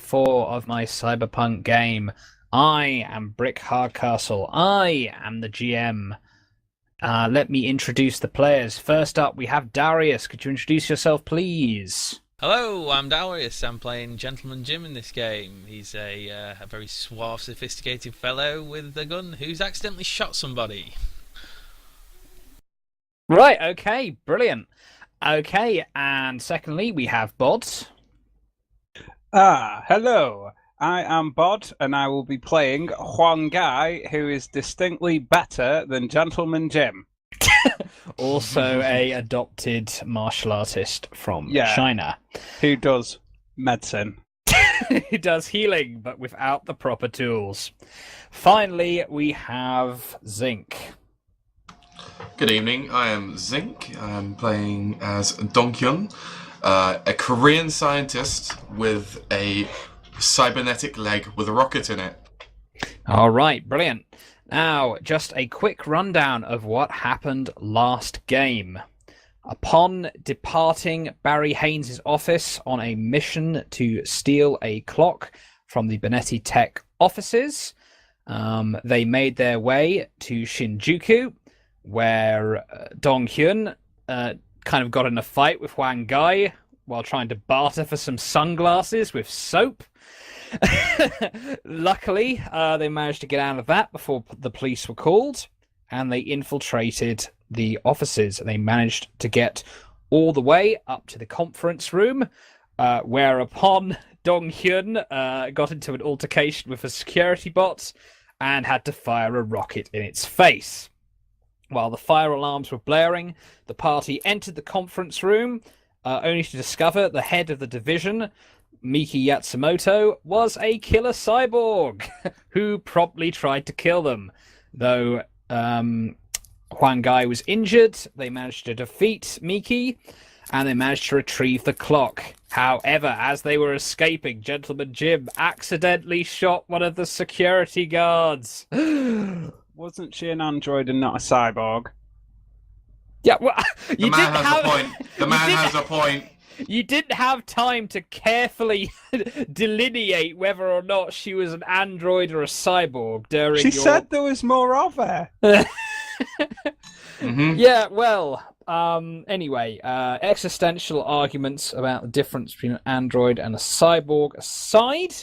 Ep4 of my Cyberpunk game. I am Brick Hardcastle. I am the GM. Let me introduce the players. First up, we have Darius. Could you introduce yourself, please? Hello, I'm Darius. I'm playing Gentleman Jim in this game. He's a very suave, sophisticated fellow with a gun who's accidentally shot somebody. Right, okay, brilliant. Okay, and secondly, we have Bods. Hello. I am Bod, and I will be playing Huang Gai, who is distinctly better than Gentleman Jim. Also a adopted martial artist from China. Who does medicine. Who does healing, but without the proper tools. Finally, we have Zinc. Good evening, I am Zinc. I'm playing as Donghyun, a Korean scientist with a cybernetic leg with a rocket in it. All right, brilliant. Now, just a quick rundown of what happened last game. Upon departing Barry Haynes' office on a mission to steal a clock from the Benetti Tech offices, they made their way to Shinjuku, where Donghyun kind of got in a fight with Huang Gai while trying to barter for some sunglasses with soap. Luckily, they managed to get out of that before the police were called, and they infiltrated the offices. They managed to get all the way up to the conference room, whereupon Donghyun got into an altercation with a security bot and had to fire a rocket in its face. While the fire alarms were blaring, the party entered the conference room, only to discover the head of the division, Miki Yatsumoto, was a killer cyborg who promptly tried to kill them. Though Huang Gai was injured, they managed to defeat Miki, and they managed to retrieve the clock. However, as they were escaping, Gentleman Jim accidentally shot one of the security guards. Wasn't she an android and not a cyborg? Yeah, well, The man has a point. The man has a point. You didn't have time to carefully delineate whether or not she was an android or a cyborg during She said there was more of her. Mm-hmm. Yeah, well, anyway, existential arguments about the difference between an android and a cyborg aside,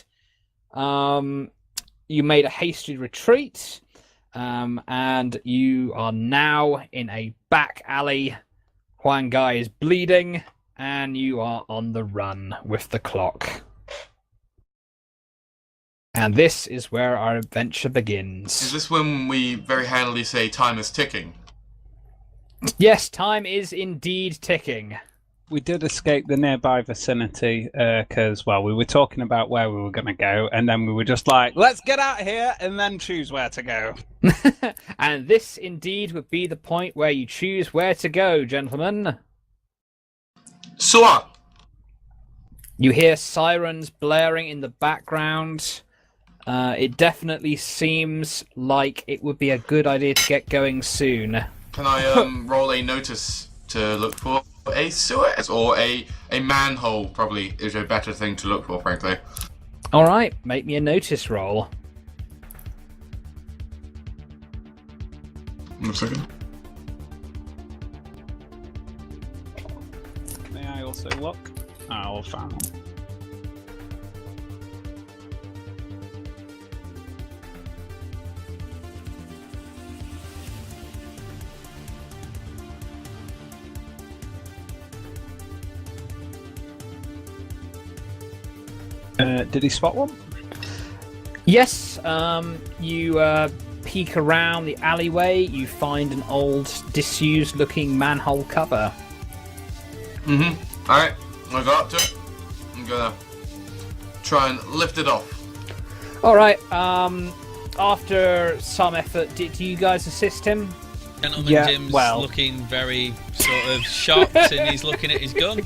you made a hasty retreat, and you are now in a back alley. Huang Gai is bleeding, and you are on the run with the clock. And this is where our adventure begins. Is this when we very handily say time is ticking? Yes, time is indeed ticking. We did escape the nearby vicinity because, well, we were talking about where we were going to go, and then we were just like, let's get out of here and then choose where to go. And this indeed would be the point where you choose where to go, gentlemen. Sua! You hear sirens blaring in the background. It definitely seems like it would be a good idea to get going soon. Can I roll a notice to look for a sewer or a manhole? Probably is a better thing to look for, frankly. All right, make me a notice roll. 1 second. May I also look? Oh, found. Did he spot one? Yes, you peek around the alleyway. You find an old, disused-looking manhole cover. Mm-hmm. Alright, I got up to it. I'm gonna try and lift it off. All right, after some effort, do you guys assist him? Gentleman Jim's looking very sort of shocked and he's looking at his gun.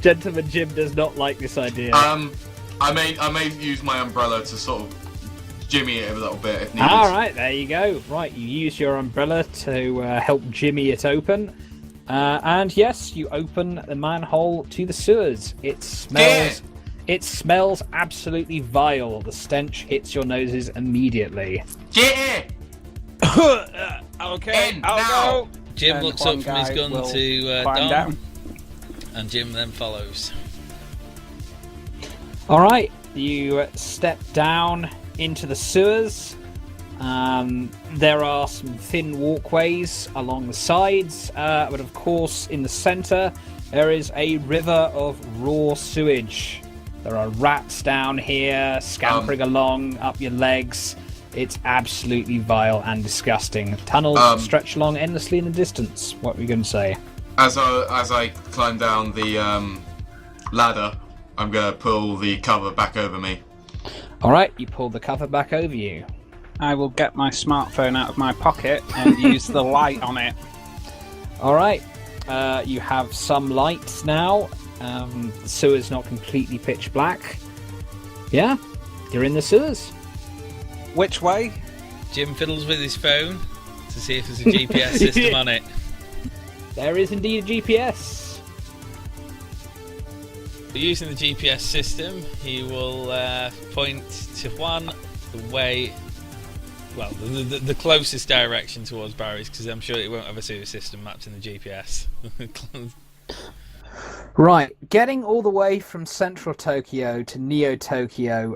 Gentleman Jim does not like this idea. I may use my umbrella to sort of jimmy it a little bit if needed. All right, there you go. Right, you use your umbrella to help jimmy it open. And yes, you open the manhole to the sewers. It smells It smells absolutely vile. The stench hits your noses immediately. Yeah! Okay, In I'll now. go. Jim And looks one up from his guy gun will to climb Dom, down. and Jim then follows. All right, you step down into the sewers. There are some thin walkways along the sides, but of course, in the center, there is a river of raw sewage. There are rats down here, scampering along up your legs. It's absolutely vile and disgusting. Tunnels stretch along endlessly in the distance. What were you going to say? As I climb down the ladder, I'm going to pull the cover back over me. All right, you pull the cover back over you. I will get my smartphone out of my pocket and use the light on it. All right, you have some lights now. The sewer's not completely pitch black. Yeah, you're in the sewers. Which way? Jim fiddles with his phone to see if there's a GPS system on it. There is indeed a GPS. Using the GPS system, he will point to Juan the way, well, the closest direction towards Barry's, because I'm sure it won't have a sewer system mapped in the GPS. Right, getting all the way from central Tokyo to Neo Tokyo.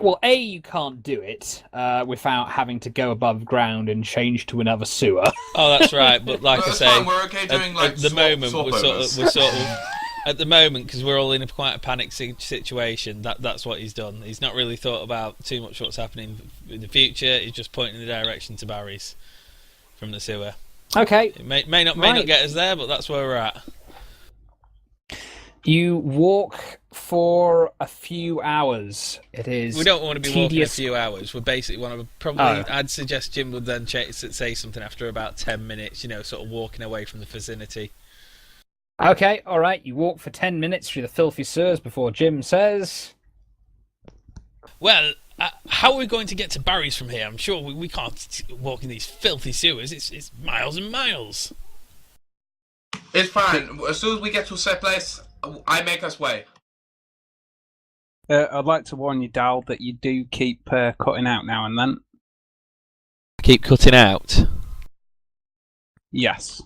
Well, you can't do it without having to go above ground and change to another sewer. Oh, that's right. But like I That's say, fine, we're okay doing at the moment we're swapovers. sort of at the moment, because we're all in quite a panic situation. That's what he's done. He's not really thought about too much what's happening in the future. He's just pointing the direction to Barry's from the sewer. Okay, It may not get us there, but that's where we're at. you walk for a few hours. It is. We don't want to be walking a tedious. few hours. We basically want to probably. I'd suggest Jim would then say something after about 10 minutes. Sort of walking away from the vicinity. Okay, all right. You walk for 10 minutes through the filthy sewers before Jim says, Well, how are we going to get to Barry's from here? I'm sure we can't walk in these filthy sewers. It's miles and miles. It's fine. As soon as we get to a set place, I make us way. I'd like to warn you, Dal, that you do keep cutting out now and then. Keep cutting out. Yes.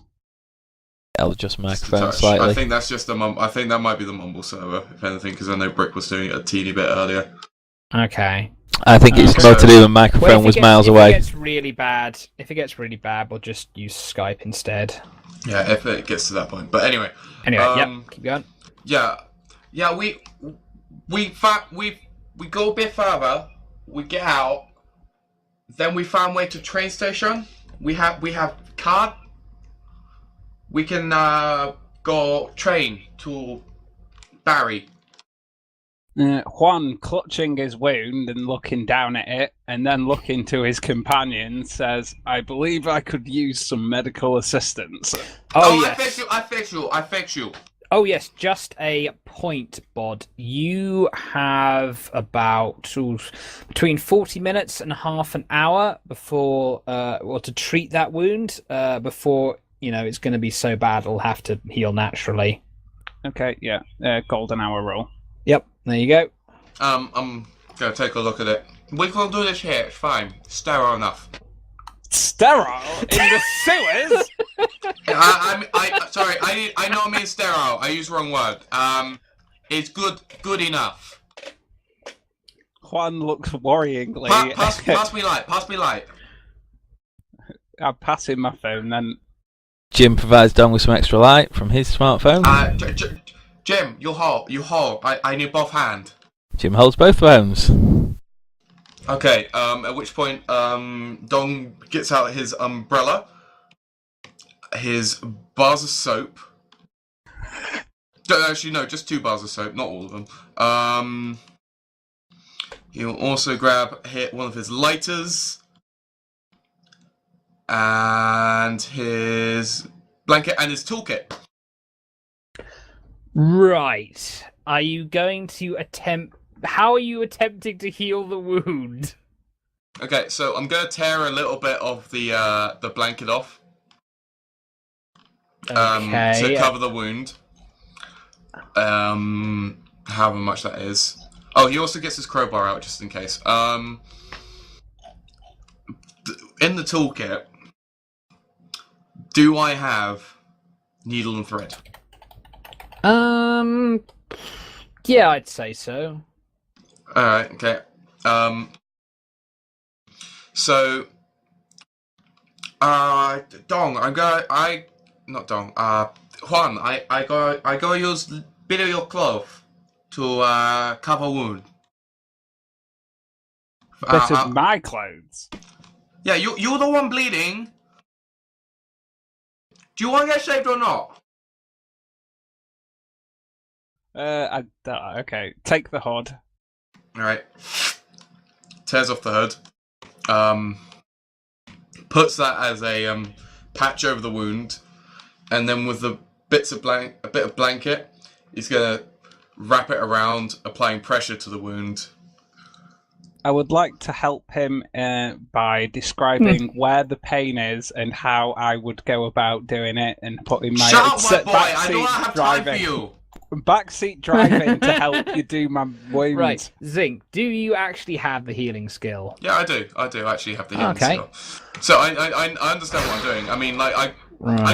I'll adjust my Touch. microphone slightly. I think that's just I think that might be the mumble server, if anything, because I know Brick was doing it a teeny bit earlier. "Okay." I think it's Okay. more to do with Well, microphone if was it gets- miles if away. It gets really bad, we'll just use Skype instead. Yeah, if it gets to that point. But anyway. Anyway, keep going. Yeah, we go a bit further. We get out. Then we find way to train station. We have card. We can go train to Barry. Juan, clutching his wound and looking down at it, and then looking to his companion, says, "I believe I could use some medical assistance." Oh, I yes. I fix you. Oh, yes, just a point, Bod. You have about between 40 minutes and half an hour before, to treat that wound, before, it's going to be so bad it'll have to heal naturally. Okay, yeah. Golden hour roll. Yep, there you go. I'm gonna take a look at it. We can do this here. It's fine. Sterile enough. Sterile in the sewers? Sorry. I know I mean sterile. I used the wrong word. It's good enough. Juan looks worryingly. Pass me light. I'm passing my phone then. Jim provides Don with some extra light from his smartphone. Jim, you hold. I need both hand. Jim holds both phones. Okay. At which point, Dong gets out his umbrella, his bars of soap. Actually, no, just 2 bars of soap, not all of them. He'll also grab one of his lighters and his blanket and his toolkit. Right. Are you going to how are you attempting to heal the wound? Okay, so I'm gonna tear a little bit of the blanket off. Okay. To cover the wound. however much that is. Oh, he also gets his crowbar out just in case. In the toolkit, do I have needle and thread? Yeah, I'd say so. Alright, okay. So, Dong, Juan, I go use bit of your cloth to cover wound. Bit of my clothes. Yeah, you're the one bleeding. Do you want to get shaved or not? Okay. Take the hood. Alright. Tears off the hood. Puts that as a patch over the wound, and then with a bit of blanket, he's gonna wrap it around, applying pressure to the wound. I would like to help him by describing where the pain is and how I would go about doing it, and putting my Shut up, my boy! I don't have time for you. Backseat driving to help you do my wounds. Right, Zinc, do you actually have the healing skill? Yeah, I do. I do actually have the healing skill. So I understand what I'm doing. I mean, like I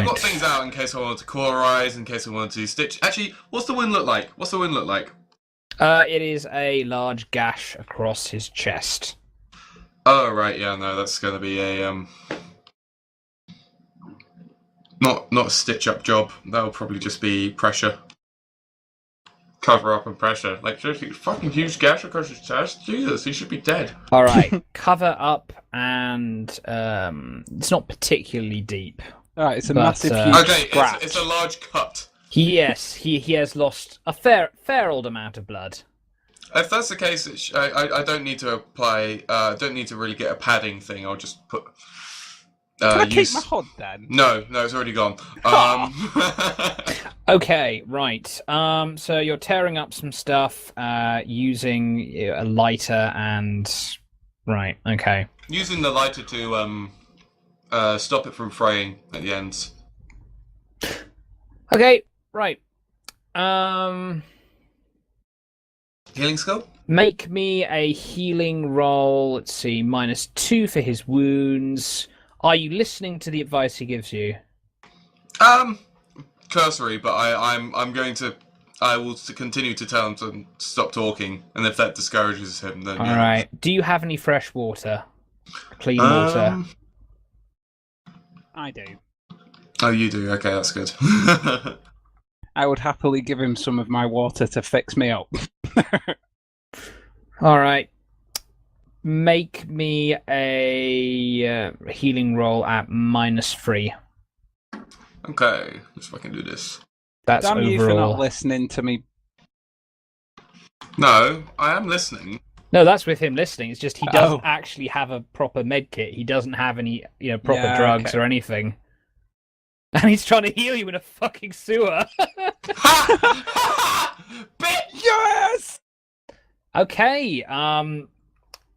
got things out in case I wanted to cauterize, in case I wanted to stitch. Actually, what's the wound look like? It is a large gash across his chest. Oh right, yeah, no, that's gonna be a not a stitch up job. That'll probably just be pressure. Cover up and pressure. Like, seriously, fucking huge gash across his chest? Jesus, he should be dead. Alright, cover up, and it's not particularly deep. Alright, it's a massive huge scratch. It's a large cut. Yes, he has lost a fair old amount of blood. If that's the case, I don't need to apply, don't need to really get a padding thing, I'll just put... Can I keep my hood then? No, it's already gone. Okay, right. So you're tearing up some stuff using a lighter and... Right, okay. Using the lighter to stop it from fraying at the ends. Okay, right. Healing skill? Make me a healing roll. Let's see, -2 for his wounds. Are you listening to the advice he gives you? Cursory, but I will continue to tell him to stop talking, and if that discourages him, then... All right. Do you have any fresh water? Clean water? I do. Oh, you do? Okay, that's good. I would happily give him some of my water to fix me up. All right. Make me a healing roll at -3. Okay, let's fucking do this. That's Damn overall. you for not listening to me. No, I am listening. No, that's with him listening. It's just he doesn't actually have a proper med kit. He doesn't have any, proper drugs or anything. And he's trying to heal you in a fucking sewer. Bitch! Yes! Okay,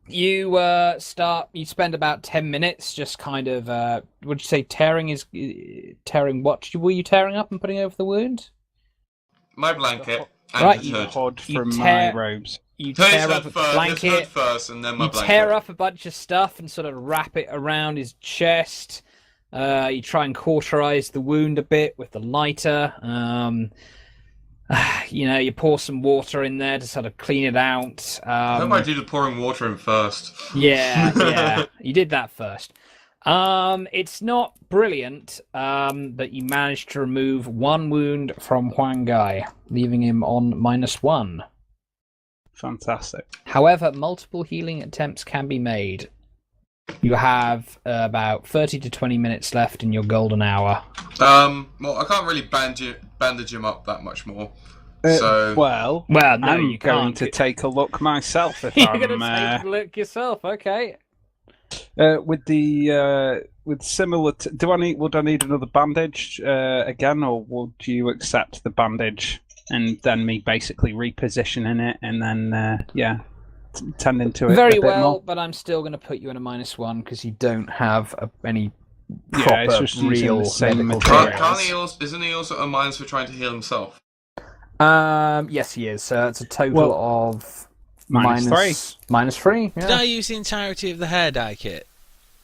you spend about 10 minutes just kind of, would you say tearing what were you tearing up and putting over the wound? My blanket and Right, his You hood. hood from my robes. You His tear hood up a first, blanket. his hood first, and then my You blanket. tear up a bunch of stuff and sort of wrap it around his chest. You try and cauterize the wound a bit with the lighter. You pour some water in there to sort of clean it out. I hope I do the pouring water in first. Yeah, you did that first. It's not brilliant, but you managed to remove one wound from Huang Gai, leaving him on -1. Fantastic. However, multiple healing attempts can be made. You have about 30 to 20 minutes left in your golden hour. Well, I can't really bandage him up that much more. Well, no, I'm you going can't. to take a look myself if You're I'm... going to take a look yourself, okay. With similar... would I need another bandage again, or would you accept the bandage and then me basically repositioning it and then, tending to it Very a bit well, more? but I'm still going to put you in a -1 because you don't have any Yeah, proper, it's just using real the same medical materials. care. Isn't he also a minus for trying to heal himself? Yes, he is. It's a total of minus 3. Did I use the entirety of the hair dye kit?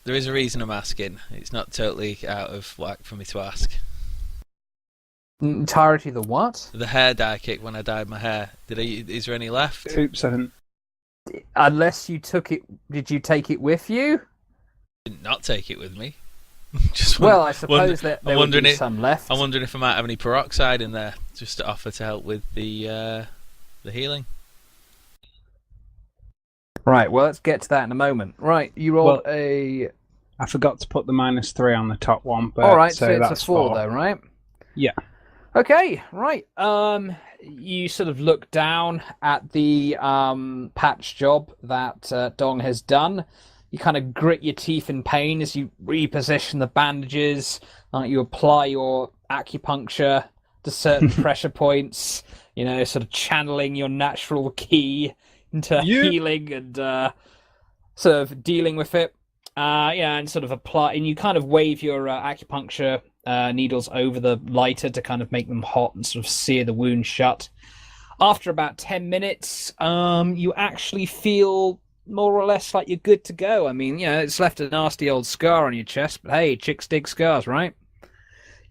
There is a reason I'm asking. It's not totally out of whack for me to ask. Entirety of the what? The hair dye kit when I dyed my hair. Is there any left? Oops, I didn't. Unless you took it, did you take it with you? Did not take it with me. I suppose that there would be some left. I'm wondering if I might have any peroxide in there, just to offer to help with the healing. Right, well, let's get to that in a moment. Right, you rolled a... I forgot to put the -3 on the top one, but Alright, so it's that's a 4 though, right? Yeah. Okay, right. You sort of look down at the patch job that Dong has done. You kind of grit your teeth in pain as you reposition the bandages. You apply your acupuncture to certain pressure points. You know, sort of channeling your natural ki into healing and sort of dealing with it. And sort of apply, and you kind of wave your acupuncture needles over the lighter to kind of make them hot and sort of sear the wound shut. After about 10 minutes, you actually feel more or less like you're good to go. I mean, it's left a nasty old scar on your chest, but hey, chicks dig scars, right?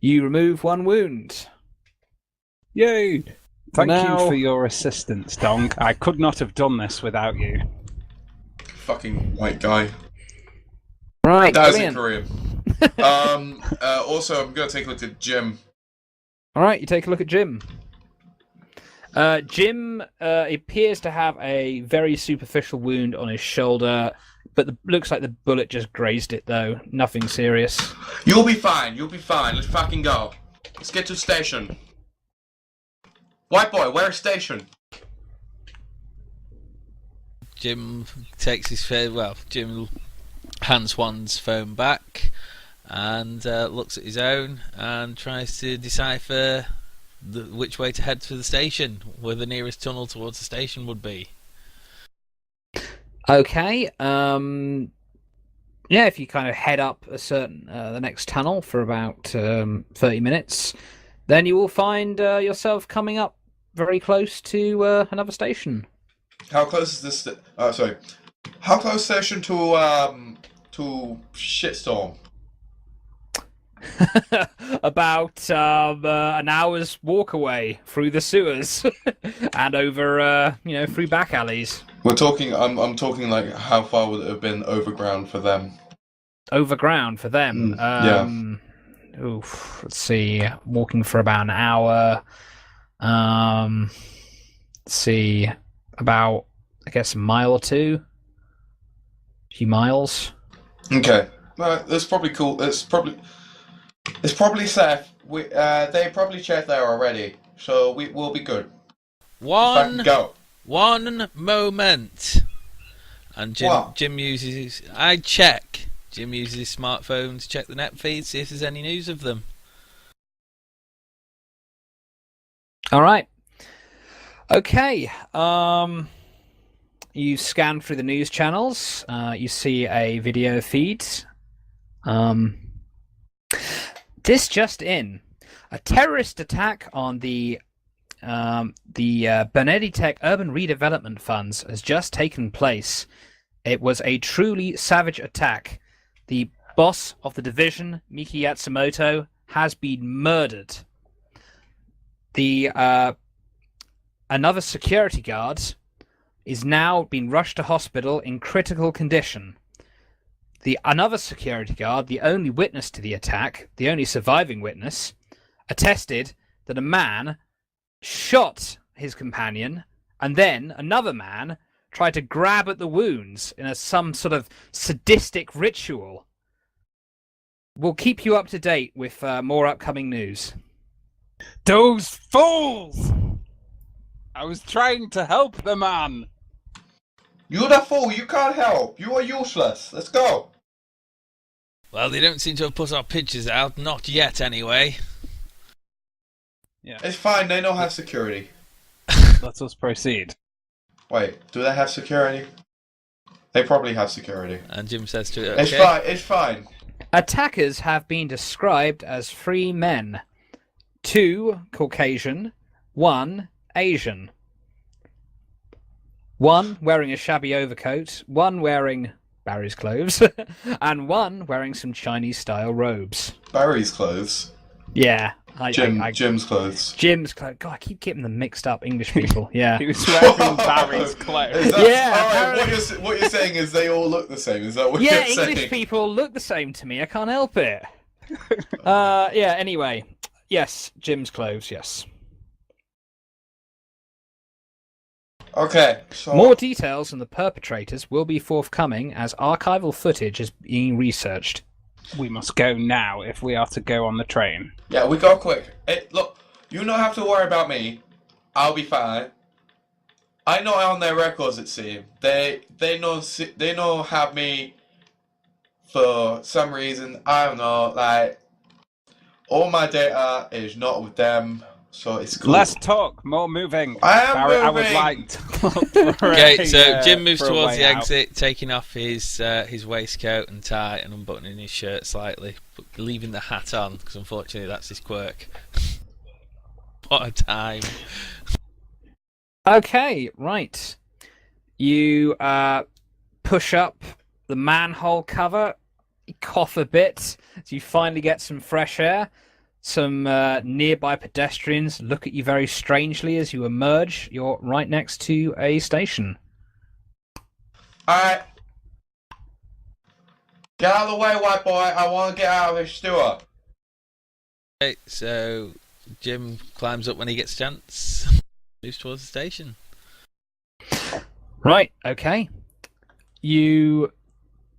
You remove 1 wound. Yay! Thank you for your assistance, Dong. I could not have done this without you. Fucking white guy. Right, That was brilliant. in Korean. Also, I'm going to take a look at Jim. All right, you take a look at Jim. Jim appears to have a very superficial wound on his shoulder, but looks like the bullet just grazed it, though. Nothing serious. You'll be fine. You'll be fine. Let's fucking go. Let's get to the station. White boy, where's station? Jim takes his Jim hands one's phone back and looks at his own and tries to decipher which way to head to the station, where the nearest tunnel towards the station would be. Okay. If you kind of head up the next tunnel for about 30 minutes, then you will find yourself coming up very close to another station. How close is this? Sorry. How close station to Shitstorm? About an hour's walk away through the sewers and over through back alleys. We're talking. I'm talking like how far would it have been overground for them? Overground for them. Let's see. Walking for about an hour. Let's see. About I guess a mile or two. A few miles. Okay. That's probably cool. It's probably safe. They probably checked there already, so we'll be good. Go. One moment. And Jim uses his... Jim uses his smartphone to check the net feed, see if there's any news of them. All right. Okay. You scan through the news channels. You see a video feed. This just in: a terrorist attack on the Beneditech Urban Redevelopment Funds has just taken place. It was a truly savage attack. The boss of the division, Miki Yatsumoto, has been murdered. Another security guard is now being rushed to hospital in critical condition. Another security guard, the only witness to the attack, the only surviving witness, attested that a man shot his companion, and then another man tried to grab at the wounds in some sort of sadistic ritual. We'll keep you up to date with more upcoming news. Those fools! I was trying to help the man. You're the fool. You can't help. You are useless. Let's go. Well, they don't seem to have put our pictures out. Not yet, anyway. Yeah. It's fine. They don't have security. Let us proceed. Wait, do they have security? They probably have security. And Jim says to it, It's fine. It's fine. Attackers have been described as 3 men, 2 Caucasian 1 Asian, 1 wearing a shabby overcoat, 1 wearing Barry's clothes, and 1 wearing some Chinese-style robes. Barry's clothes. Yeah. Jim's clothes. Jim's clothes. God, I keep getting them mixed up, English people. Yeah. He was wearing Barry's clothes. Yeah, Alright, what you're saying is they all look the same. Is that what Yeah, you're saying? English people look the same to me. I can't help it. Yeah, anyway. Yes, Jim's clothes, yes. Okay, so More details on the perpetrators will be forthcoming as archival footage is being researched. We must go now if we are to go on the train. yeah, we go quick. Look, you don't have to worry about me. I'll be fine. I know on their records it seems they know have me for some reason. I don't know. Like all my data is not with them, so it's cool. Let's talk. More moving. I am Barry, I would moving. like to look for Okay, a, so Jim moves for a towards way the out. exit, taking off his waistcoat and tie and unbuttoning his shirt slightly, but leaving the hat on because unfortunately that's his quirk. What a time! Okay, right. You push up the manhole cover, you cough a bit, so you finally get some fresh air. Some nearby pedestrians look at you very strangely as you emerge. You're right next to a station. Alright. Get out of the way, white boy. I want to get out of this sewer. Okay, so Jim climbs up when he gets a chance, moves towards the station. Right, okay. You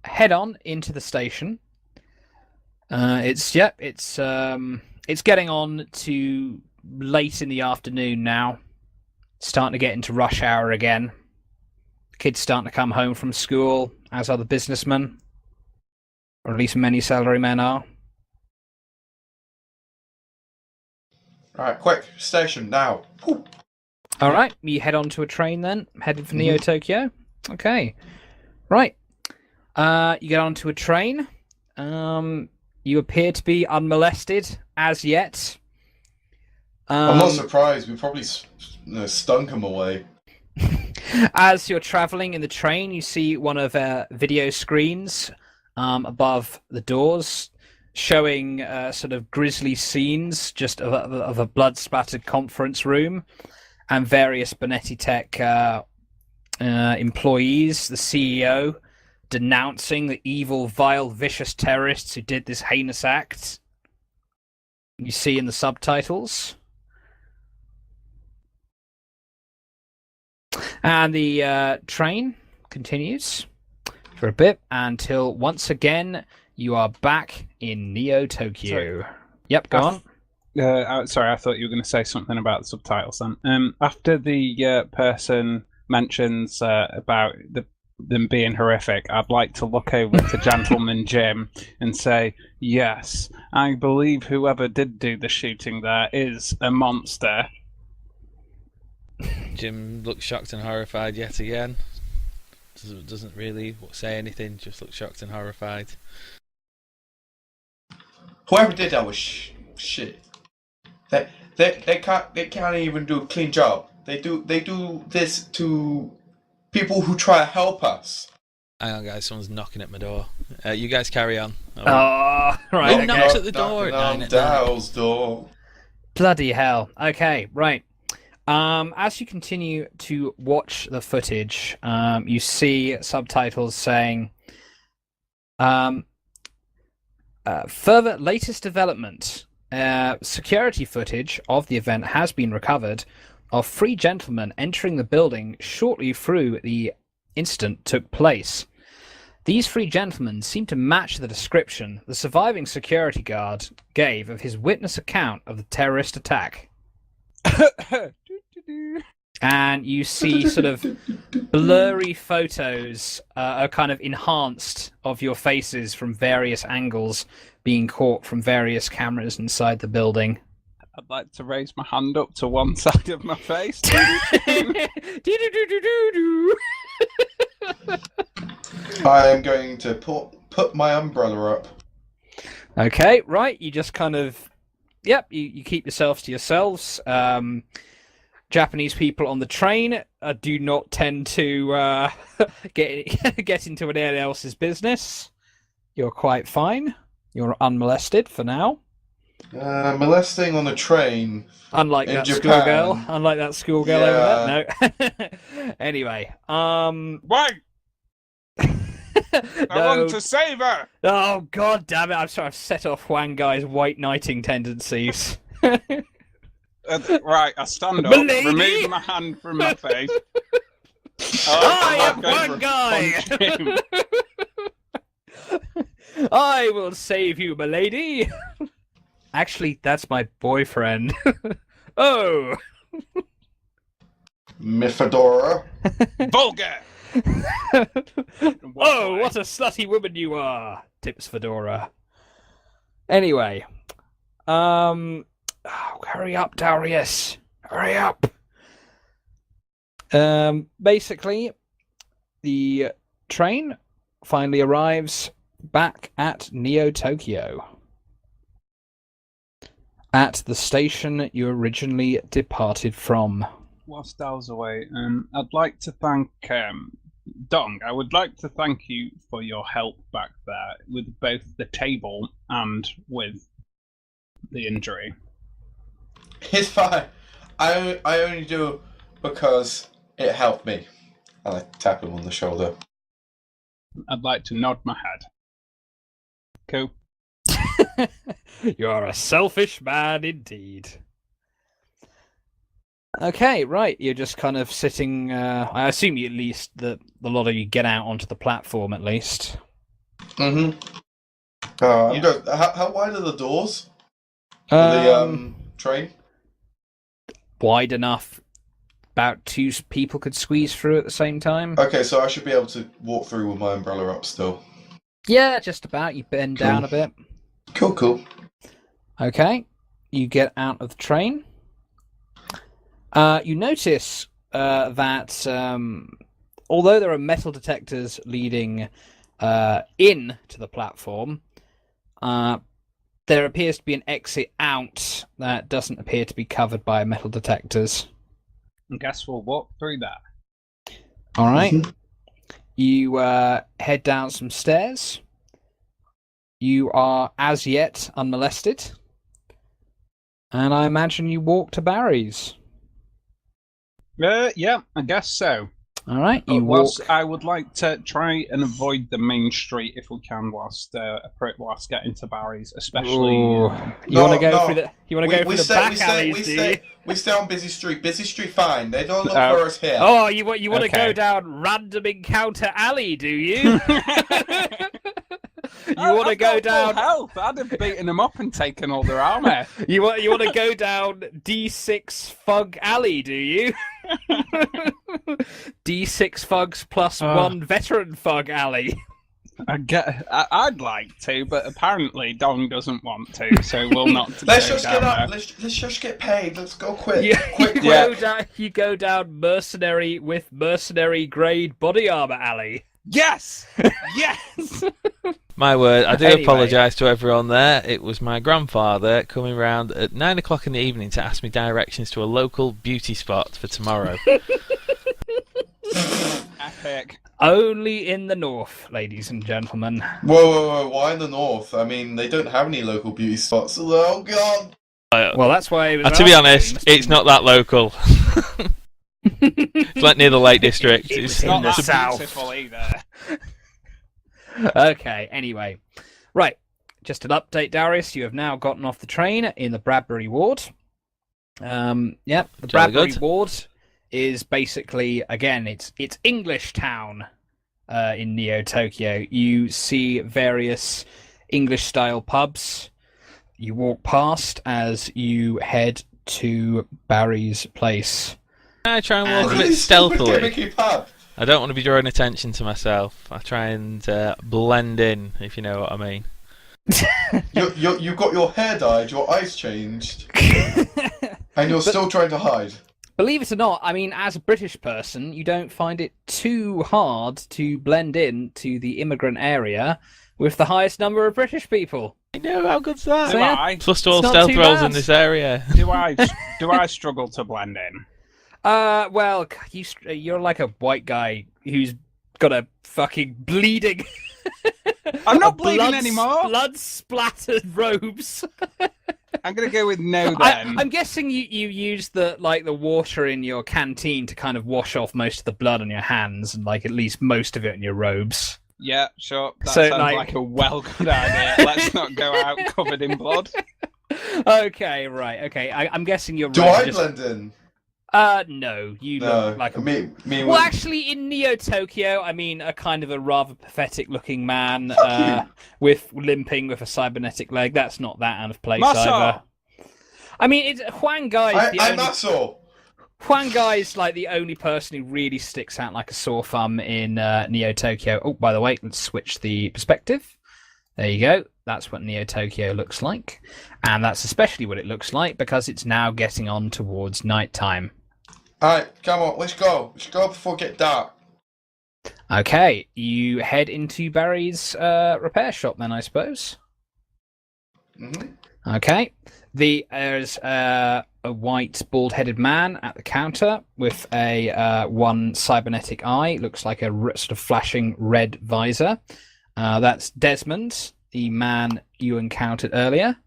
head on into the station. It's getting on to late in the afternoon now. Starting to get into rush hour again. Kids starting to come home from school, as are the businessmen. Or at least many salarymen are. Alright, quick. Station, now. Whew. Alright, you head on to a train then, headed for Neo Tokyo. Okay. Right. You get onto a train. You appear to be unmolested as yet. I'm not surprised. We probably stunk him away. As you're travelling in the train, you see one of video screens above the doors showing sort of grisly scenes just of a blood-spattered conference room and various Bonetti Tech employees, the CEO denouncing the evil, vile, vicious terrorists who did this heinous act. You see in the subtitles. And the train continues for a bit until once again you are back in Neo Tokyo. Yep, go on. Sorry, I thought you were going to say something about the subtitles then. After the person mentions about them being horrific, I'd like to look over to Gentleman Jim and say, yes, I believe whoever did do the shooting there is a monster. Jim looks shocked and horrified yet again. Doesn't really say anything, just looks shocked and horrified. Whoever did that was shit. They can't even do a clean job. They do this to people who try to help us. Hang on, guys, someone's knocking at my door. You guys carry on. Oh, right. Who Okay. knocked at the door at 9 at night? Dow's door. Bloody hell. Okay, right. As you continue to watch the footage, you see subtitles saying, further latest development. Security footage of the event has been recovered of 3 gentlemen entering the building shortly through the incident took place. These 3 gentlemen seem to match the description the surviving security guard gave of his witness account of the terrorist attack. And you see sort of blurry photos are kind of enhanced of your faces from various angles being caught from various cameras inside the building. I'd like to raise my hand up to one side of my face. I am going to put my umbrella up. Okay, right. You just kind of, yep, you keep yourselves to yourselves. Japanese people on the train do not tend to get into anyone else's business. You're quite fine. You're unmolested for now. Molesting on a train. Unlike in that Japan. schoolgirl. Unlike that schoolgirl over there. No. Anyway, Wait! I want to save her! Oh, god damn it. I'm sorry, I've set off Huang Gai's white knighting tendencies. Right, I stand up, Milady! remove my hand from my face. I am I'm Huang Gai! going to punch him. I will save you, milady. Actually, that's my boyfriend. Oh! Mifadora. Vulgar! Oh, what a slutty woman you are, tips Fedora. Anyway, hurry up, Darius. Hurry up. Basically, the train finally arrives back at Neo Tokyo. At the station you originally departed from. Whilst I was away, I'd like to thank Dong. I would like to thank you for your help back there with both the table and with the injury. It's fine. I only do because it helped me. And I tap him on the shoulder. I'd like to nod my head. Cool. You're a selfish man indeed. Okay, right. You're just kind of sitting. I assume you at least the lot of you get out onto the platform at least. Mm-hmm. How wide are the doors for the train? Wide enough. About 2 people could squeeze through at the same time. Okay, so I should be able to walk through with my umbrella up still. Yeah, just about. You bend down a bit. Cool. Okay, you get out of the train. You notice that although there are metal detectors leading in to the platform, there appears to be an exit out that doesn't appear to be covered by metal detectors. I guess we'll walk through that. All right. Mm-hmm. You head down some stairs. You are as yet unmolested. And I imagine you walk to Barry's. Yeah, I guess so. All right. You Whilst walk. I would like to try and avoid the main street if we can, whilst getting to Barry's, especially. Ooh. You want to go through the? You want to go through the back alleys, do you? We stay on busy street. Busy street, fine. They don't look for us here. Oh, you want to Okay. go down Random Encounter Alley, do you? You want to go down? Health. I'd have beaten them up and taken all their armor. You want to go down D6 Fug Alley, do you? D6 Fugs plus 1 Veteran Fug Alley. I'd like to, but apparently Dong doesn't want to, so we'll not. Let's just get up. Let's just get paid. Let's go quick. You go down Mercenary with Mercenary grade body armor alley. Yes, yes. My word, I do Anyway. apologise to everyone there. It was my grandfather coming round at 9 o'clock in the evening to ask me directions to a local beauty spot for tomorrow. Epic. Only in the north, ladies and gentlemen. Whoa! Why in the north? I mean, they don't have any local beauty spots. Oh god! Well, that's why. To be honest, it's not that local. It's like near the Lake District. It's It's in the Not that south. beautiful either. Okay, anyway. Right, just an update, Darius. You have now gotten off the train in the Bradbury ward. The Jolly Bradbury good. ward is basically, again, it's English town in Neo Tokyo. You see various English-style pubs. You walk past as you head to Barry's place. I try and walk a Really bit stupid stealthily. gimmicky pub. I don't want to be drawing attention to myself. I try and blend in, if you know what I mean. You got your hair dyed, your eyes changed, and you're still trying to hide. Believe it or not, I mean, as a British person, you don't find it too hard to blend in to the immigrant area with the highest number of British people. I know, how good's that? So, yeah. I? Plus to all It's not stealth too rolls bad. in this area. Do I struggle to blend in? Well, you're like a white guy who's got a fucking bleeding. I'm not bleeding anymore. Blood splattered robes. I'm gonna go with no then. I'm guessing you use the water in your canteen to kind of wash off most of the blood on your hands and like at least most of it in your robes. Yeah, sure. That So, sounds like- like a well good idea. Let's not go out covered in blood. Okay, right. Okay, I'm guessing you're Do right. I blend in? No, you No. look like a. me. Well, actually, in Neo Tokyo, I mean, a kind of a rather pathetic-looking man Fuck with limping with a cybernetic leg. That's not that out of place Muscle. either. I mean, it's Huang Gai's the I'm only. muscle. Huang Gai's like the only person who really sticks out like a sore thumb in Neo Tokyo. Oh, by the way, let's switch the perspective. There you go. That's what Neo Tokyo looks like, and that's especially what it looks like because it's now getting on towards nighttime. Alright, come on, let's go. Let's go before it get dark. Okay, you head into Barry's repair shop then, I suppose. Mm-hmm. Okay. There's a white, bald-headed man at the counter with a one cybernetic eye. Looks like a sort of flashing red visor. That's Desmond, the man you encountered earlier.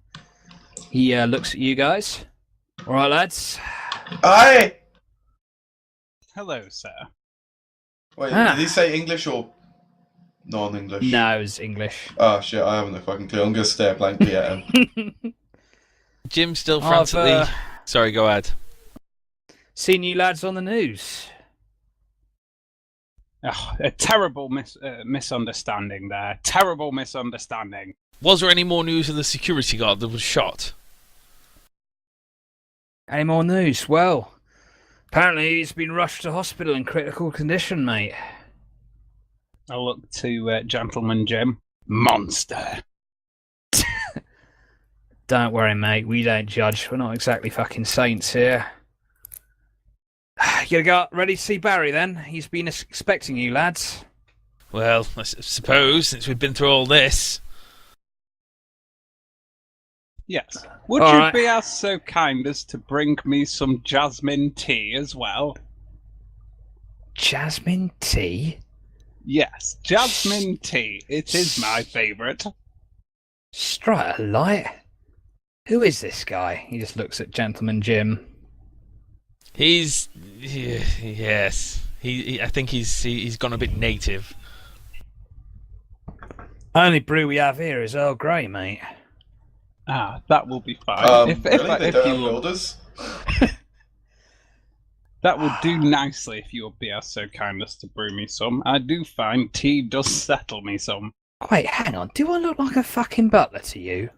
He looks at you guys. All right, lads. Aye! Hello, sir. Wait, Ah. did he say English or non-English? No, it's English. Oh shit, I haven't a fucking clue. I'm gonna stare blankly at him. Jim still frantically. Sorry, go ahead. Seen you lads on the news. Oh, a terrible misunderstanding there. Terrible misunderstanding. Was there any more news of the security guard that was shot? Any more news? Well, apparently he's been rushed to hospital in critical condition, mate. I look to Gentleman Jim. Monster. Don't worry, mate. We don't judge. We're not exactly fucking saints here. You got ready to see Barry then? He's been expecting you, lads. Well, I suppose, since we've been through all this. Yes. Would All you right. be as so kind as to bring me some jasmine tea as well? Jasmine tea? Yes, jasmine tea. It is my favourite. Strike a light. Who is this guy? He just looks at Gentleman Jim. Yes. I think he's gone a bit native. Only brew we have here is Earl Grey, mate. Ah, that will be fine. Really? They don't have will, builders? that would do nicely if you would be as so kind as to brew me some. I do find tea does settle me some. Wait, hang on. Do I look like a fucking butler to you?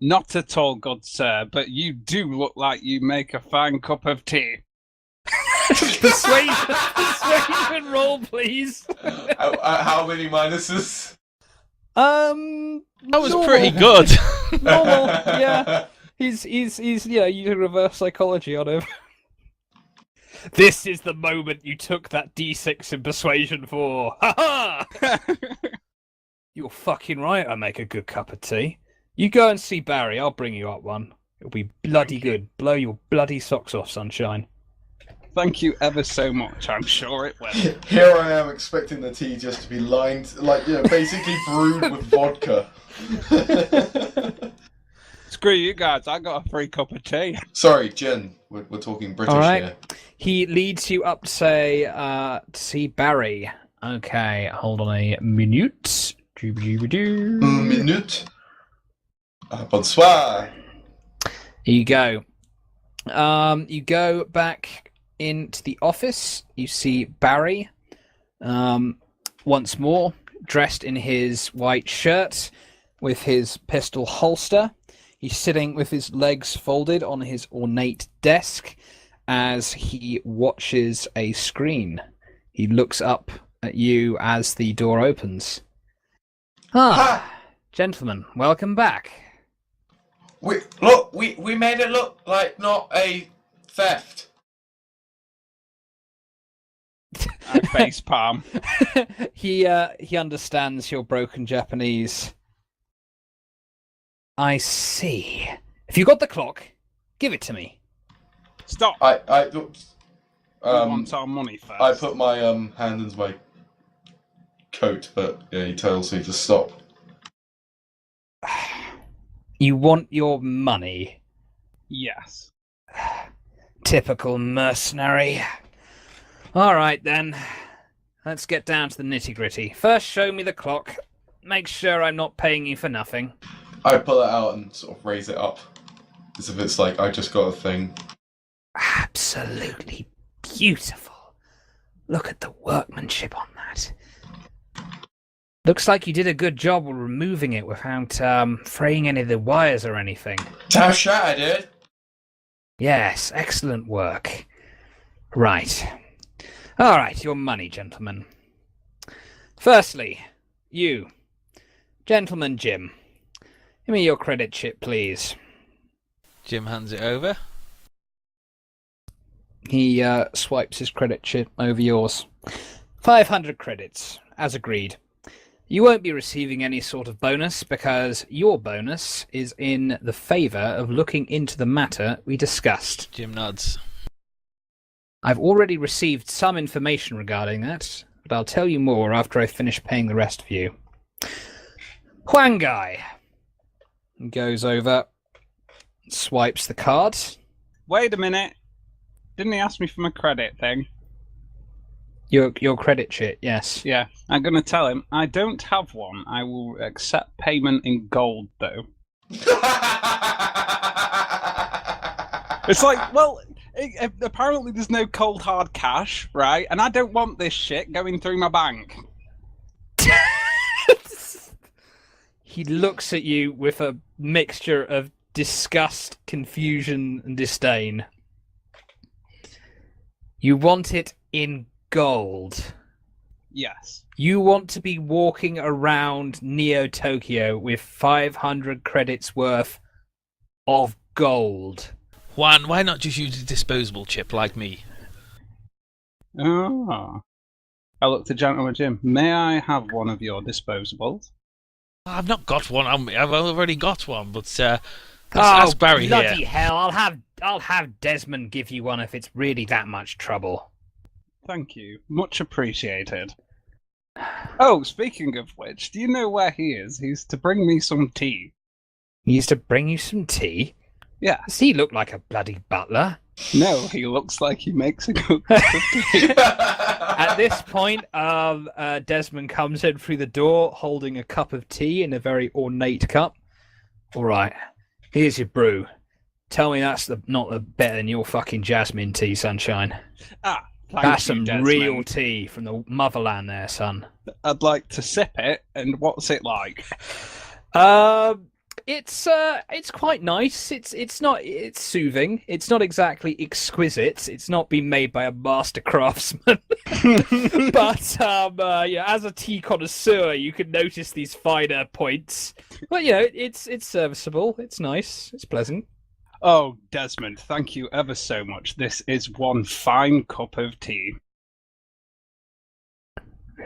Not at all, good sir, but you do look like you make a fine cup of tea. Persuasion roll, please. How many minuses? That was normal. pretty good. Normal, yeah. He's using reverse psychology on him. This is the moment you took that D6 in persuasion for. Ha ha! You're fucking right. I make a good cup of tea. You go and see Barry. I'll bring you up one. It'll be bloody good. Blow your bloody socks off, sunshine. Thank you ever so much. I'm sure it will. Here I am expecting the tea just to be lined, basically brewed with vodka. Screw you guys. I got a free cup of tea. Sorry, Jen. We're talking British All right. here. He leads you up to see Barry. Okay, hold on a minute. Minute. Bonsoir. Here you go. You go back into the office. You see Barry once more, dressed in his white shirt with his pistol holster. He's sitting with his legs folded on his ornate desk as he watches a screen. He looks up at you as the door opens. Gentlemen, welcome back. We made it look like not a theft. I face palm. He understands your broken Japanese. I see. If you got the clock, give it to me. Stop. I Want our money first. I put my hand into my coat, but yeah, he tells me to stop. You want your money? Yes. Typical mercenary. All right, then. Let's get down to the nitty-gritty. First, show me the clock. Make sure I'm not paying you for nothing. I pull it out and sort of raise it up, as if it's like I just got a thing. Absolutely beautiful. Look at the workmanship on that. Looks like you did a good job of removing it without fraying any of the wires or anything. Damn straight I did. Yes, excellent work. Right. All right, your money, gentlemen. Firstly, you, Gentleman Jim. Give me your credit chip, please. Jim hands it over. He swipes his credit chip over yours. 500 credits, as agreed. You won't be receiving any sort of bonus because your bonus is in the favour of looking into the matter we discussed. Jim nods. I've already received some information regarding that, but I'll tell you more after I finish paying the rest of you. Huang Gai goes over, swipes the card. Wait a minute. Didn't he ask me for my credit thing? Your credit chip, yes. Yeah. I'm going to tell him I don't have one. I will accept payment in gold, though. It's like, well, apparently there's no cold hard cash, right? And I don't want this shit going through my bank. He looks at you with a mixture of disgust, confusion, and disdain. You want it in gold. Yes. You want to be walking around Neo Tokyo with 500 credits worth of gold. Juan, why not just use a disposable chip like me? Oh. I looked to Gentleman Jim. May I have one of your disposables? I've not got one on me. I've already got one, but ask Barry bloody here. hell! I'll have Desmond give you one if it's really that much trouble. Thank you. Much appreciated. Oh, speaking of which, do you know where he is? He's to bring me some tea. He used to bring you some tea? Yeah. Does he look like a bloody butler? No, he looks like he makes a good cup of tea. At this point, Desmond comes in through the door holding a cup of tea in a very ornate cup. All right, here's your brew. Tell me that's not better than your fucking jasmine tea, sunshine. That's some real tea from the motherland there, son. I'd like to sip it, and what's it like? It's quite nice. It's soothing. It's not exactly exquisite. It's not been made by a master craftsman. But yeah, as a tea connoisseur, you can notice these finer points. But it's serviceable. It's nice. It's pleasant. Oh, Desmond, thank you ever so much. This is one fine cup of tea.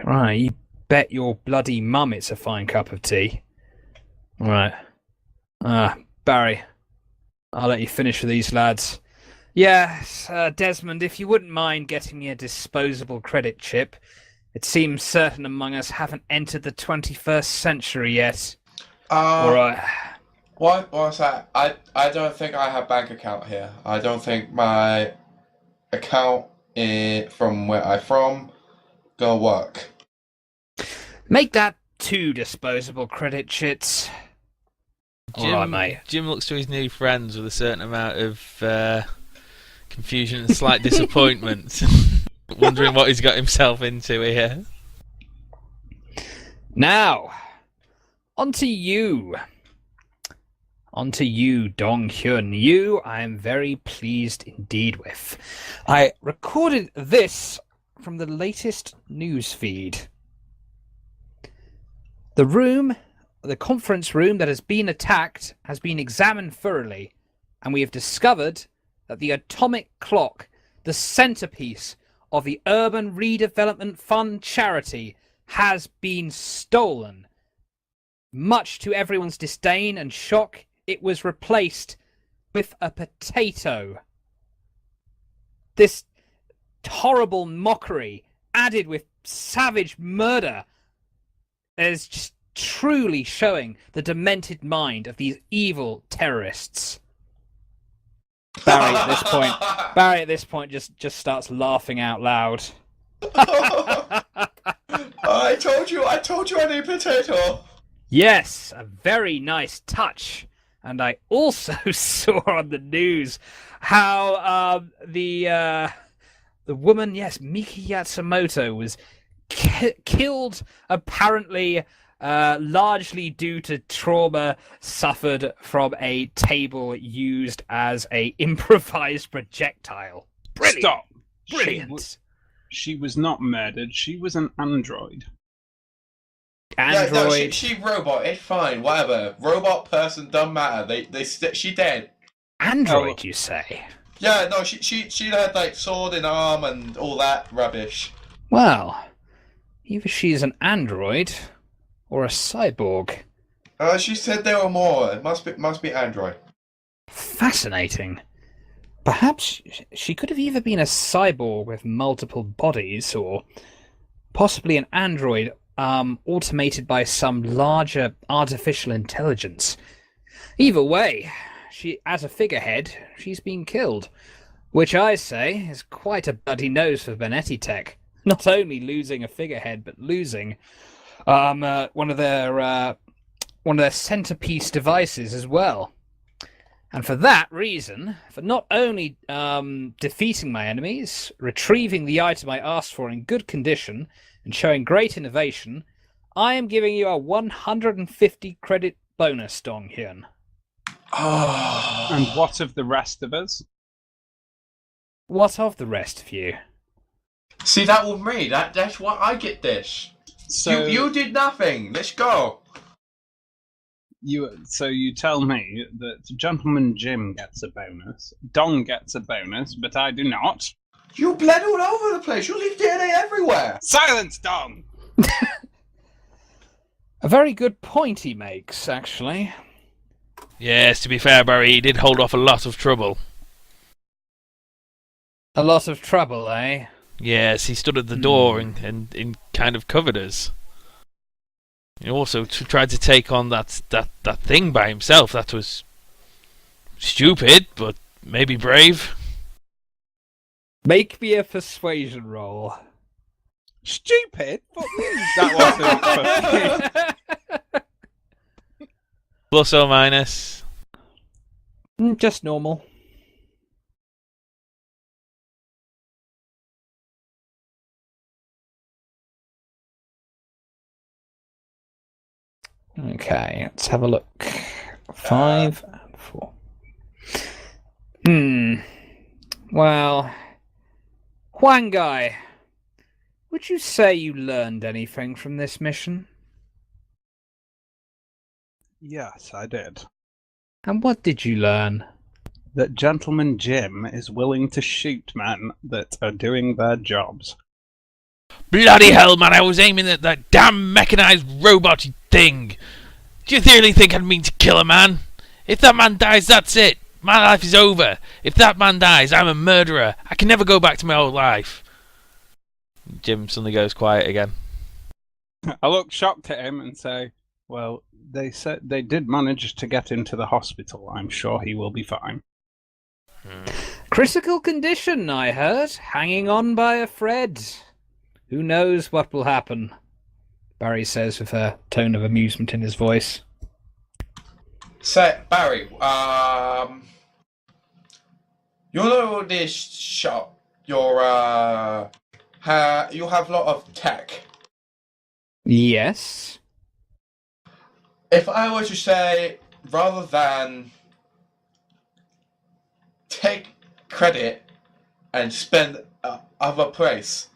Right, you bet your bloody mum it's a fine cup of tea. Right. Barry, I'll let you finish with these lads. Yes, Desmond, if you wouldn't mind getting me a disposable credit chip. It seems certain among us haven't entered the 21st century yet. All right. What's that? I don't think I have bank account here. I don't think my account from where I'm from gonna work. Make that 2 disposable credit chits. Jim, All right, mate. Jim looks to his new friends with a certain amount of confusion and slight disappointment, wondering what he's got himself into here. Now, onto you. Onto you, Dong Hyun. You, I am very pleased indeed with. I recorded this from the latest news feed. The conference room that has been attacked has been examined thoroughly, and we have discovered that the atomic clock, the centerpiece of the Urban Redevelopment Fund charity, has been stolen. Much to everyone's disdain and shock, it was replaced with a potato. this horrible mockery added with savage murder is just truly showing the demented mind of these evil terrorists. Barry at this point just starts laughing out loud. I told you I need potato. Yes, a very nice touch. And I also saw on the news how the woman, yes, Miki Yatsumoto, was killed apparently largely due to trauma suffered from a table used as a improvised projectile. Brilliant. Stop. Brilliant. She was not murdered. She was an android. Android. Yeah, no, she robot. It's fine. Whatever. Robot person don't matter. She dead. Android, you say? Yeah, no, she had like sword and arm and all that rubbish. Well, either she's an android or a cyborg. She said there were more. It must be android. Fascinating. Perhaps she could have either been a cyborg with multiple bodies, or possibly an android automated by some larger artificial intelligence. Either way, as a figurehead, she's been killed, which I say is quite a bloody nose for Benetti Tech. Not only losing a figurehead, but losing one of their centerpiece devices as well. And for that reason, for not only defeating my enemies, retrieving the item I asked for in good condition, and showing great innovation, I am giving you a 150 credit bonus, Dong Hyun. Oh. And what of the rest of us? What of the rest of you? See, that was me. That's why I get this. So You did nothing. Let's go. So you tell me that Gentleman Jim gets a bonus, Dong gets a bonus, but I do not. You bled all over the place. You leave DNA everywhere. Silence, Dong! A very good point he makes, actually. Yes, to be fair, Barry, he did hold off a lot of trouble. A lot of trouble, eh? Yes, he stood at the door and kind of covered us. He also tried to take on that thing by himself. That was stupid, but maybe brave. Make me a persuasion roll. Stupid? Fuck you! That wasn't. Plus or minus. Just normal. Okay, let's have a look. 5 and 4. Well, Huang Guy, would you say you learned anything from this mission? Yes, I did. And what did you learn? That Gentleman Jim is willing to shoot men that are doing their jobs. Bloody hell, man, I was aiming at that damn mechanized robot thing. Do you really think I'd mean to kill a man? If that man dies, that's it. My life is over. If that man dies, I'm a murderer. I can never go back to my old life. Jim suddenly goes quiet again. I look shocked at him and say, well, they said they did manage to get into the hospital. I'm sure he will be fine. Critical condition, I heard. Hanging on by a thread. Who knows what will happen? Barry says with a tone of amusement in his voice. So, Barry, you know this shop, you have a lot of tech. Yes. If I were to say, rather than take credit and spend other place,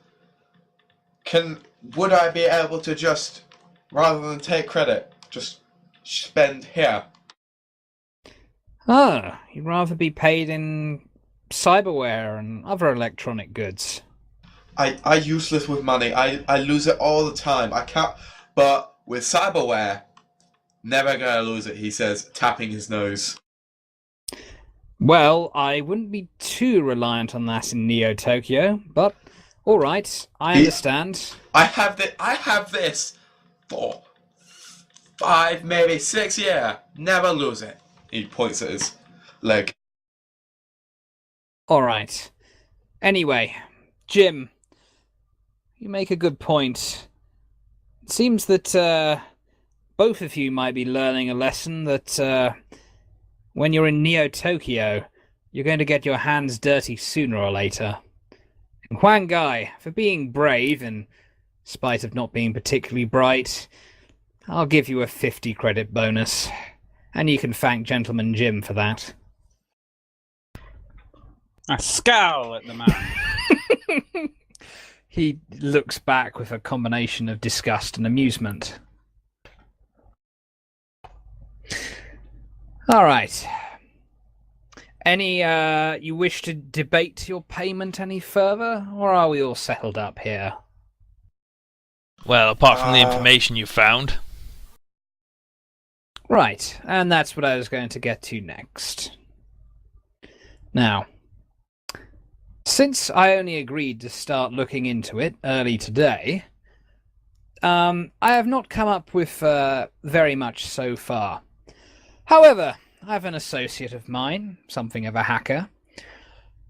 would I be able to just, rather than take credit, just spend here? Ah, you'd rather be paid in cyberware and other electronic goods. I useless with money. I lose it all the time. I can't. But with cyberware, never gonna lose it. He says, tapping his nose. Well, I wouldn't be too reliant on that in Neo Tokyo, but all right, I understand. I have this for 5, maybe 6 years. Never lose it. He points at his leg. All right. Anyway, Jim, you make a good point. It seems that both of you might be learning a lesson that when you're in Neo Tokyo, you're going to get your hands dirty sooner or later. And Huang Gai, for being brave, in spite of not being particularly bright, I'll give you a 50 credit bonus. And you can thank Gentleman Jim for that. I scowl at the man. He looks back with a combination of disgust and amusement. All right. Any, you wish to debate your payment any further, or are we all settled up here? Well, apart from the information you found. Right, and that's what I was going to get to next. Now, since I only agreed to start looking into it early today, I have not come up with very much so far. However, I have an associate of mine, something of a hacker.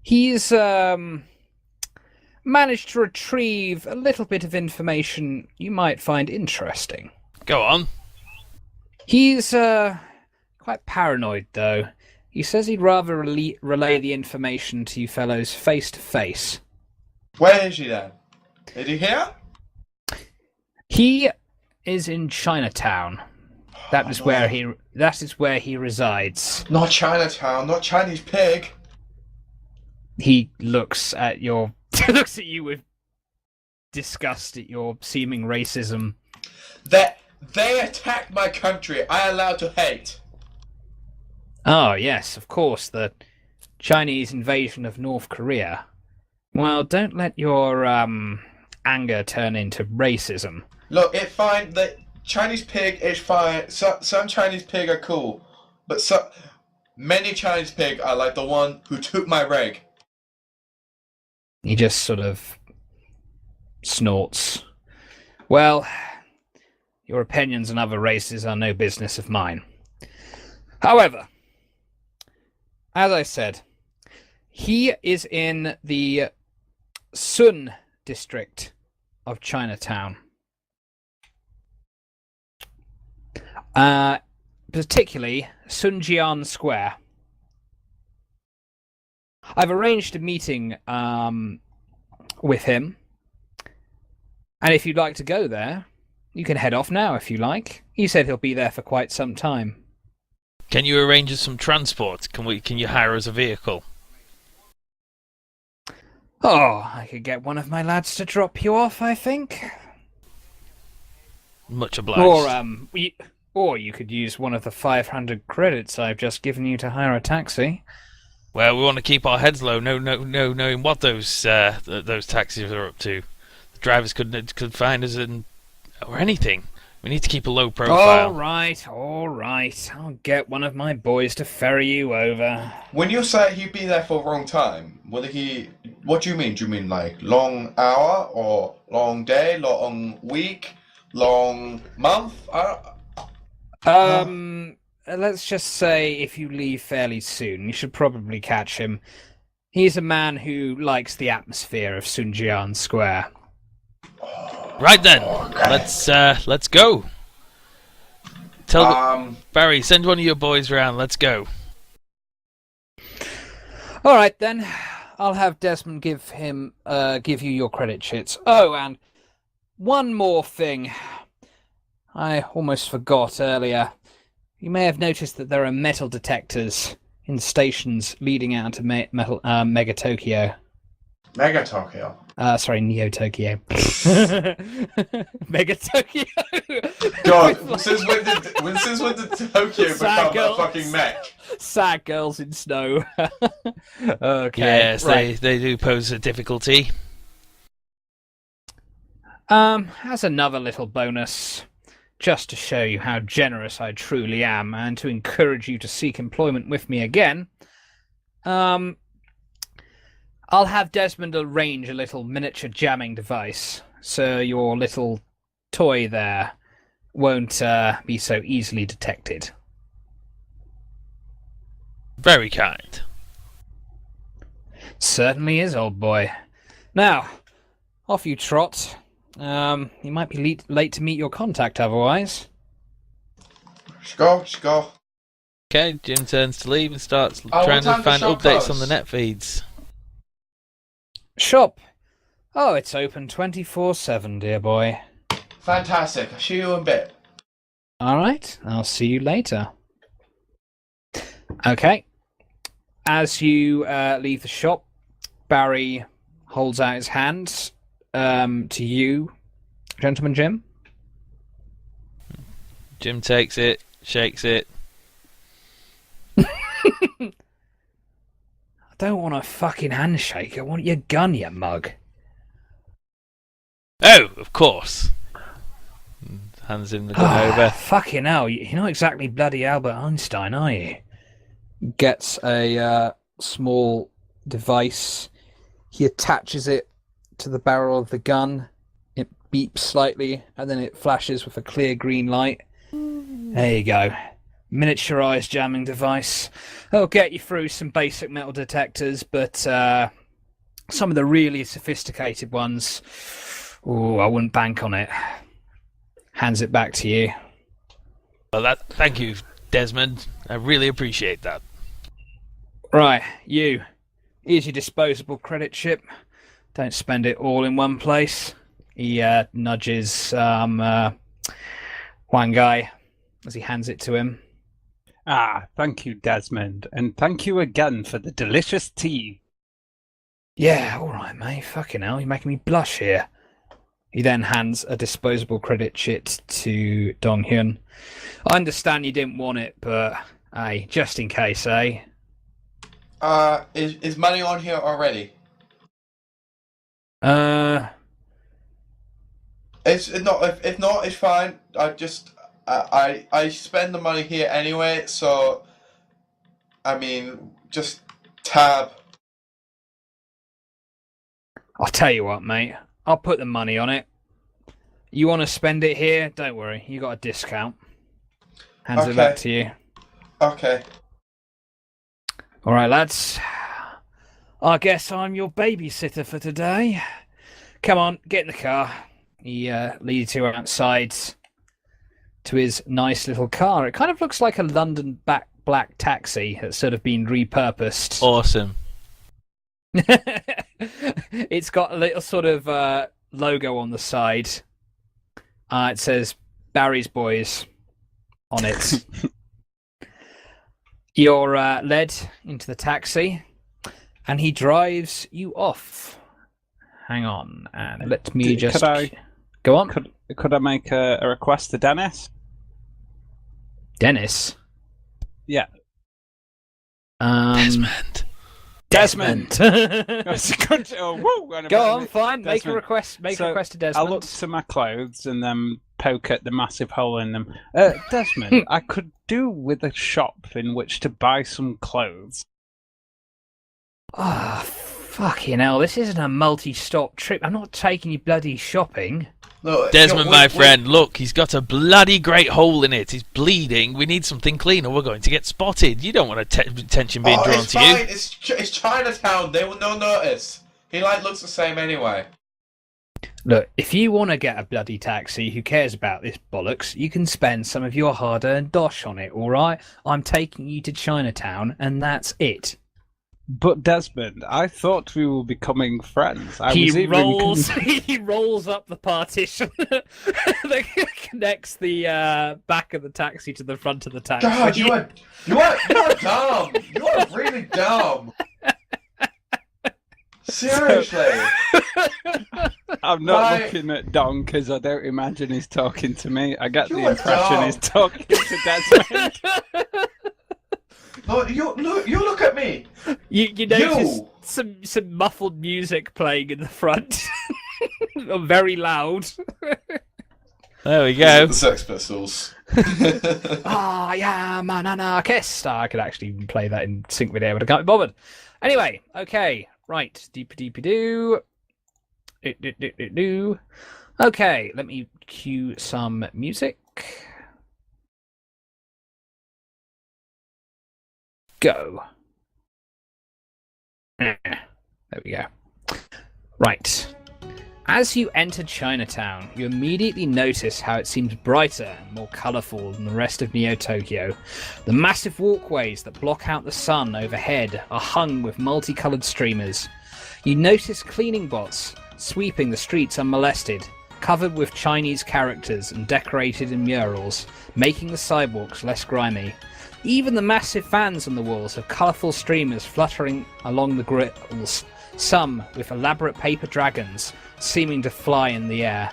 He's managed to retrieve a little bit of information you might find interesting. Go on. He's quite paranoid, though. He says he'd rather relay the information to you fellows face to face. Where is he then? Is he here? He is in Chinatown. That is where he resides. Not Chinatown, not Chinese pig. He looks at you with disgust at your seeming racism. They attacked my country. I allowed to hate. Oh, yes, of course, the Chinese invasion of North Korea. Well, don't let your anger turn into racism. Look, it's fine. The Chinese pig is fine. Some Chinese pig are cool, but many Chinese pig are like the one who took my reg. He just sort of snorts. Well, your opinions on other races are no business of mine. However, as I said, he is in the Sun district of Chinatown. Particularly Sunjian Square. I've arranged a meeting with him, and if you'd like to go there, you can head off now if you like. He said he'll be there for quite some time. Can you arrange us some transport? Can you hire us a vehicle? Oh, I could get one of my lads to drop you off, I think. Much obliged. Or you could use one of the 500 credits I've just given you to hire a taxi. Well, we want to keep our heads low, knowing what those taxis are up to. The drivers could find us or anything. We need to keep a low profile. All right. I'll get one of my boys to ferry you over. When you say he'd be there for a long time, what do you mean? Do you mean like long hour or long day, long week, long month? Let's just say if you leave fairly soon, you should probably catch him. He's a man who likes the atmosphere of Sunjian Square. Right then, let's go. Barry, send one of your boys round. Let's go. All right then, I'll have Desmond give you your credit sheets. Oh, and one more thing. I almost forgot earlier. You may have noticed that there are metal detectors in stations leading out to Mega Tokyo. Mega Tokyo? Sorry, Neo Tokyo. Mega Tokyo! God, since when did Tokyo become a fucking mech? Sad girls in snow. Okay. Yes, right. they do pose a difficulty. As another little bonus, just to show you how generous I truly am, and to encourage you to seek employment with me again, I'll have Desmond arrange a little miniature jamming device, so your little toy there won't be so easily detected. Very kind. Certainly is, old boy. Now, off you trot. You might be late to meet your contact otherwise. Go. Okay, Jim turns to leave and starts Oh, trying what to time find does shop updates on close? the net feeds. Shop. Oh, it's open 24/7, dear boy. Fantastic. I'll see you in a bit. All right, I'll see you later. Okay. As you leave the shop, Barry holds out his hand to you, Gentleman Jim. Jim takes it, shakes it. I don't want a fucking handshake. I want your gun, you mug. Oh, of course. Hands him the gun over. Fucking hell, you're not exactly bloody Albert Einstein, are you? Gets a small device. He attaches it to the barrel of the gun. It beeps slightly, and then it flashes with a clear green light. There you go. Miniaturized jamming device. It'll get you through some basic metal detectors, but some of the really sophisticated ones, I wouldn't bank on it. Hands it back to you. Well, thank you, Desmond. I really appreciate that. Right, you. Here's your disposable credit chip. Don't spend it all in one place. He nudges one guy as he hands it to him. Thank you, Desmond. And thank you again for the delicious tea. Yeah, all right, mate. Fucking hell, you're making me blush here. He then hands a disposable credit chip to Dong Hyun. I understand you didn't want it, but hey, just in case, eh? Is money on here already? It's not. If not, it's fine. I spend the money here anyway, so I mean, just tab. I'll tell you what, mate. I'll put the money on it. You want to spend it here? Don't worry, you got a discount. Hands it back to you. Okay. All right, lads. I guess I'm your babysitter for today. Come on, get in the car. He leads you outside to his nice little car. It kind of looks like a London black taxi that's sort of been repurposed. Awesome. It's got a little sort of logo on the side. It says Barry's Boys on it. You're led into the taxi, and he drives you off. Hang on, and let me just... Could I... Go on. Could I make a request to Dennis? Dennis? Yeah. Desmond. Oh, woo, Go on, fine. Desmond. Make a request. Make a request to Desmond. I look to my clothes and then poke at the massive hole in them. Desmond, I could do with a shop in which to buy some clothes. Fucking hell. This isn't a multi-stop trip. I'm not taking you bloody shopping. No, Desmond, my friend, look, he's got a bloody great hole in it. He's bleeding. We need something clean or we're going to get spotted. You don't want attention being drawn it's to fine. you. It's Chinatown. They will not notice. He looks the same anyway. Look, if you want to get a bloody taxi, who cares about this bollocks? You can spend some of your hard-earned dosh on it, all right? I'm taking you to Chinatown, and that's it. But Desmond, I thought we were becoming friends. He rolls up the partition that connects the back of the taxi to the front of the taxi. God, you are dumb. You are really dumb. Seriously. I'm not looking at Don because I don't imagine he's talking to me. I get You the are impression dumb. he's talking to Desmond. No, you look at me. You notice some muffled music playing in the front, very loud. There we go. The Sex Pistols. I am an anarchist. I could actually even play that in sync video, but I can't be bothered. Anyway, okay, right. Deepy do. Okay, let me cue some music. Go. There we go. Right. As you enter Chinatown, you immediately notice how it seems brighter and more colourful than the rest of Neo-Tokyo. The massive walkways that block out the sun overhead are hung with multicoloured streamers. You notice cleaning bots sweeping the streets unmolested, covered with Chinese characters and decorated in murals, making the sidewalks less grimy. Even the massive fans on the walls have colourful streamers fluttering along the grills, some with elaborate paper dragons seeming to fly in the air.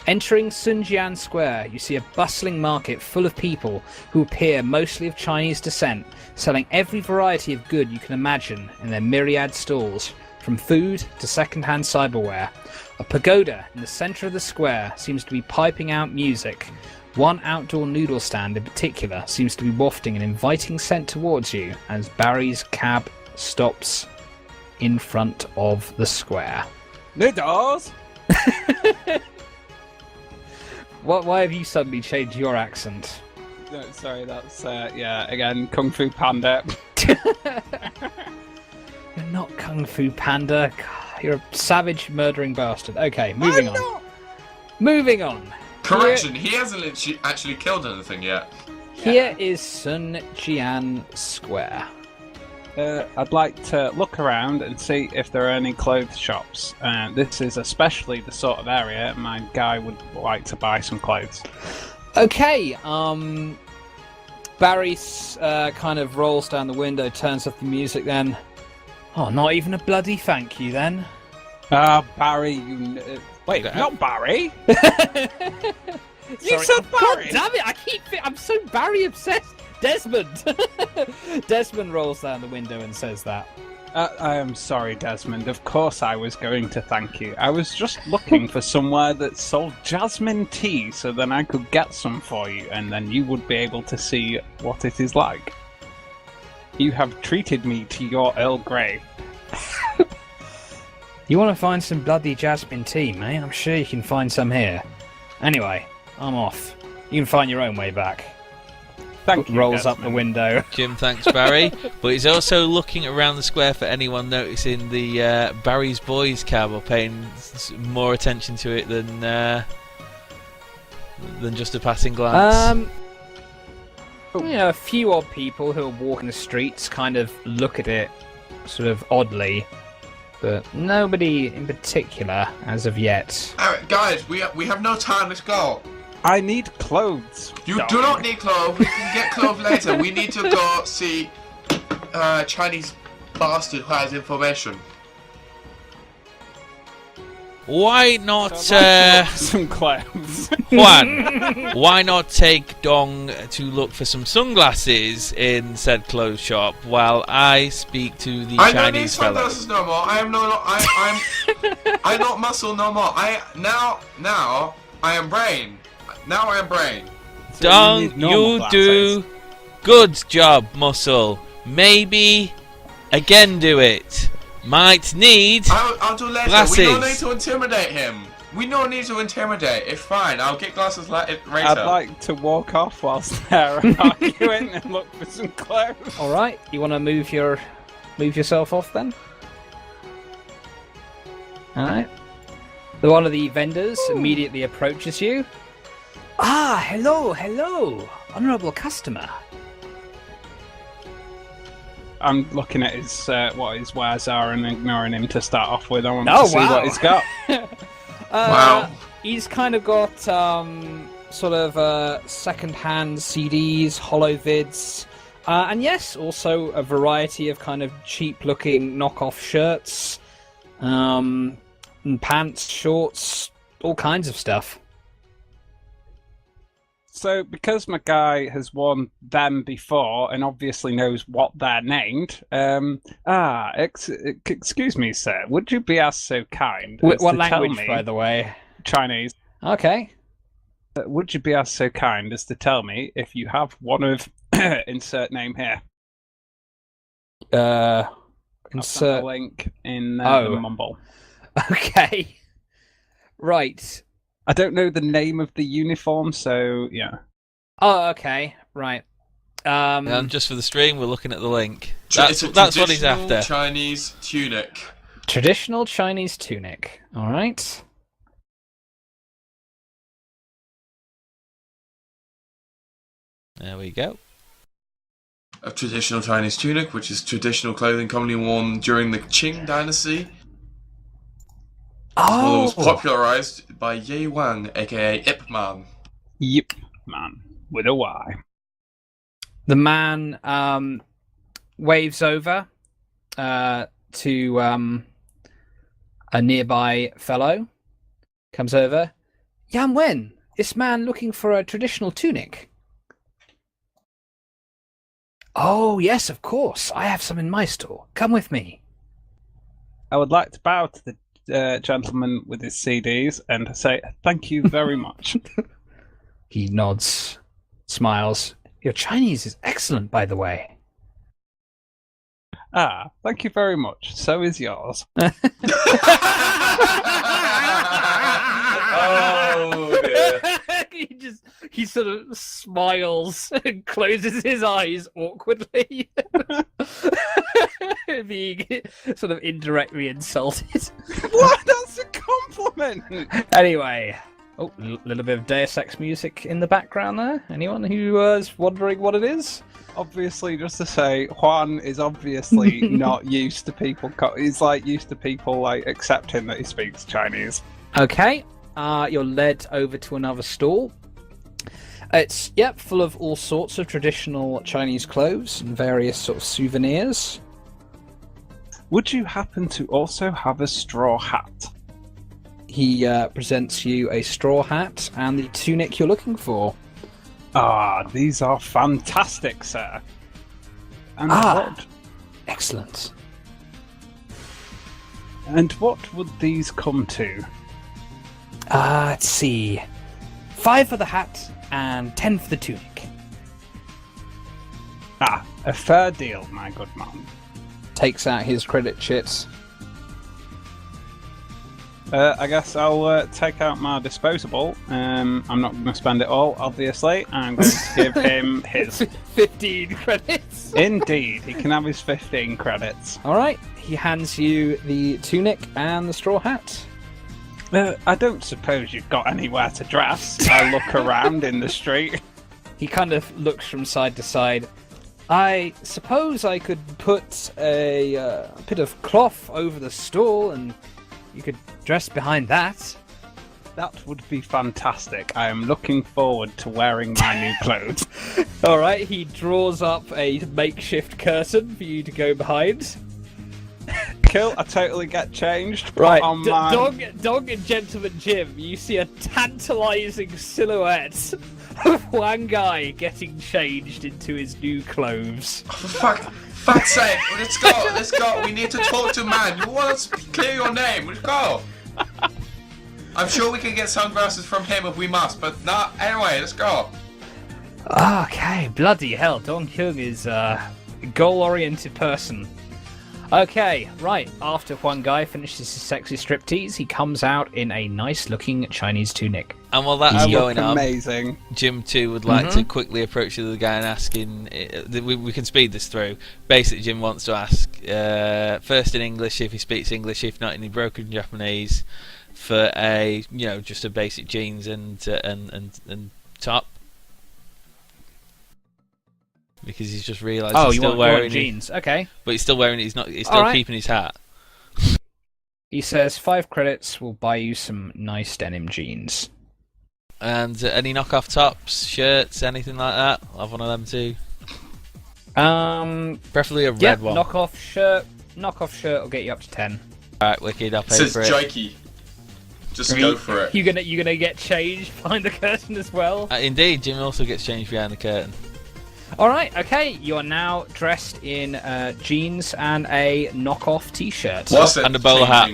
Entering Sunjian Square, you see a bustling market full of people who appear mostly of Chinese descent, selling every variety of good you can imagine in their myriad stalls, from food to second-hand cyberware. A pagoda in the centre of the square seems to be piping out music. One outdoor noodle stand in particular seems to be wafting an inviting scent towards you as Barry's cab stops in front of the square. Noodles! Why have you suddenly changed your accent? No, sorry, that's, again, Kung Fu Panda. You're not Kung Fu Panda. You're a savage, murdering bastard. Okay, moving on. Moving on. Correction, he hasn't actually killed anything yet. Here is Sun Jian Square. I'd like to look around and see if there are any clothes shops. This is especially the sort of area my guy would like to buy some clothes. Okay, Barry kind of rolls down the window, turns off the music then. Oh, not even a bloody thank you then. Barry, wait, not Barry! You Sorry. said Barry! God damn it, I'm so Barry obsessed! Desmond! Desmond rolls down the window and says that. I am sorry, Desmond. Of course I was going to thank you. I was just looking for somewhere that sold jasmine tea so then I could get some for you and then you would be able to see what it is like. You have treated me to your Earl Grey. You want to find some bloody jasmine tea, mate? I'm sure you can find some here. Anyway, I'm off. You can find your own way back. Thank you, Rolls Desmond. up the window. Jim thanks Barry, but he's also looking around the square for anyone noticing the Barry's Boys cab or paying more attention to it than just a passing glance. A few odd people who are walking the streets kind of look at it sort of oddly, but nobody in particular as of yet. Alright, guys, we have no time. Let's go. I need clothes. You do not need clothes. We can get clothes later. We need to go see Chinese bastard who has information. Why not, some clothes? Juan, why not take Dong to look for some sunglasses in said clothes shop while I speak to the I Chinese don't need fellow? sunglasses no more. I'm not muscle no more. Now I am brain. Now I am brain. Dong, you do good job, muscle. Maybe again do it. Might need I'll do later. glasses. We don't need to intimidate him. We don't need to intimidate. It's fine. I'll get glasses later. I'd like to walk off whilst they're arguing and look for some clothes. All right, you want to move yourself off then? All right. One of the vendors immediately approaches you. Ah, hello, honourable customer. I'm looking at his what his wares are and ignoring him to start off with. I want Oh, to see wow. what he's got. Wow. He's kind of got sort of second-hand CDs, holovids, and yes, also a variety of kind of cheap-looking knockoff shirts, and pants, shorts, all kinds of stuff. So, because my guy has worn them before and obviously knows what they're named, excuse me, sir, would you be as so kind as What to language, tell me by the way? Chinese? Okay. Would you be as so kind as to tell me if you have one of insert name here? I'll send Insert. a link in Oh. the mumble. Okay. Right. I don't know the name of the uniform, so yeah. Oh, okay. Right. And just for the stream, we're looking at the link. It's That's what he's traditional after. Chinese tunic. Traditional Chinese tunic. All right. There we go. A traditional Chinese tunic, which is traditional clothing commonly worn during the Qing dynasty. Well, it was popularized by Ye Wang, aka Ip Man. Yep, man, with a Y. The man waves over to a nearby fellow. Comes over. Yan Wen, this man looking for a traditional tunic. Oh, yes, of course. I have some in my store. Come with me. I would like to bow to the gentleman with his CDs and say thank you very much. He nods, smiles. Your Chinese is excellent, by the way. Thank you very much. So is yours. Oh dear. he sort of smiles and closes his eyes awkwardly, being sort of indirectly insulted. What? That's a compliment. Anyway, a little bit of Deus Ex music in the background there. Anyone who was wondering what it is? Obviously, just to say, Juan is obviously not used to people. He's like used to people like accepting that he speaks Chinese. Okay, you're led over to another stall. It's full of all sorts of traditional Chinese clothes and various sort of souvenirs. Would you happen to also have a straw hat? He presents you a straw hat and the tunic you're looking for. These are fantastic, sir. And what? Excellent. And what would these come to? Let's see. 5 for the hat and 10 for the tunic. A fair deal, my good man. Takes out his credit chips. I guess I'll take out my disposable. I'm not going to spend it all, obviously. I'm going to give him his 15 credits. Indeed, he can have his 15 credits. All right, he hands you the tunic and the straw hat. I don't suppose you've got anywhere to dress. I look around in the street. He kind of looks from side to side. I suppose I could put a bit of cloth over the stall and you could dress behind that. That would be fantastic. I am looking forward to wearing my new clothes. All right, he draws up a makeshift curtain for you to go behind. Cool, I totally get changed. Right, On my... Dog and Gentleman Jim, you see a tantalising silhouette of one guy getting changed into his new clothes. For fuck's sake, let's go. We need to talk to man. You want to clear your name, let's go. I'm sure we can get sunglasses from him if we must, but not anyway, let's go. Okay, bloody hell, Dong Hyung is a goal-oriented person. Okay, right, after one guy finishes his sexy striptease, he comes out in a nice-looking Chinese tunic. And while that's going on, amazing. Jim too would like to quickly approach the other guy and ask we can speed this through. Basically, Jim wants to ask first in English if he speaks English, if not in broken Japanese, for a just a basic jeans and top. Because he's just realised he's still wearing jeans. Okay. But he's still wearing it. He's still keeping his hat. He says 5 credits will buy you some nice denim jeans. And any knockoff tops, shirts, anything like that? I'll have one of them too. Preferably a red one. Knockoff shirt will get you up to 10. Alright, wicked. I'll pay It says for it. Jikey. Just go for it. You gonna get changed behind the curtain as well? Indeed, Jim also gets changed behind the curtain. Alright, okay, you are now dressed in jeans and a knockoff t-shirt. What's it? And a bowler hat.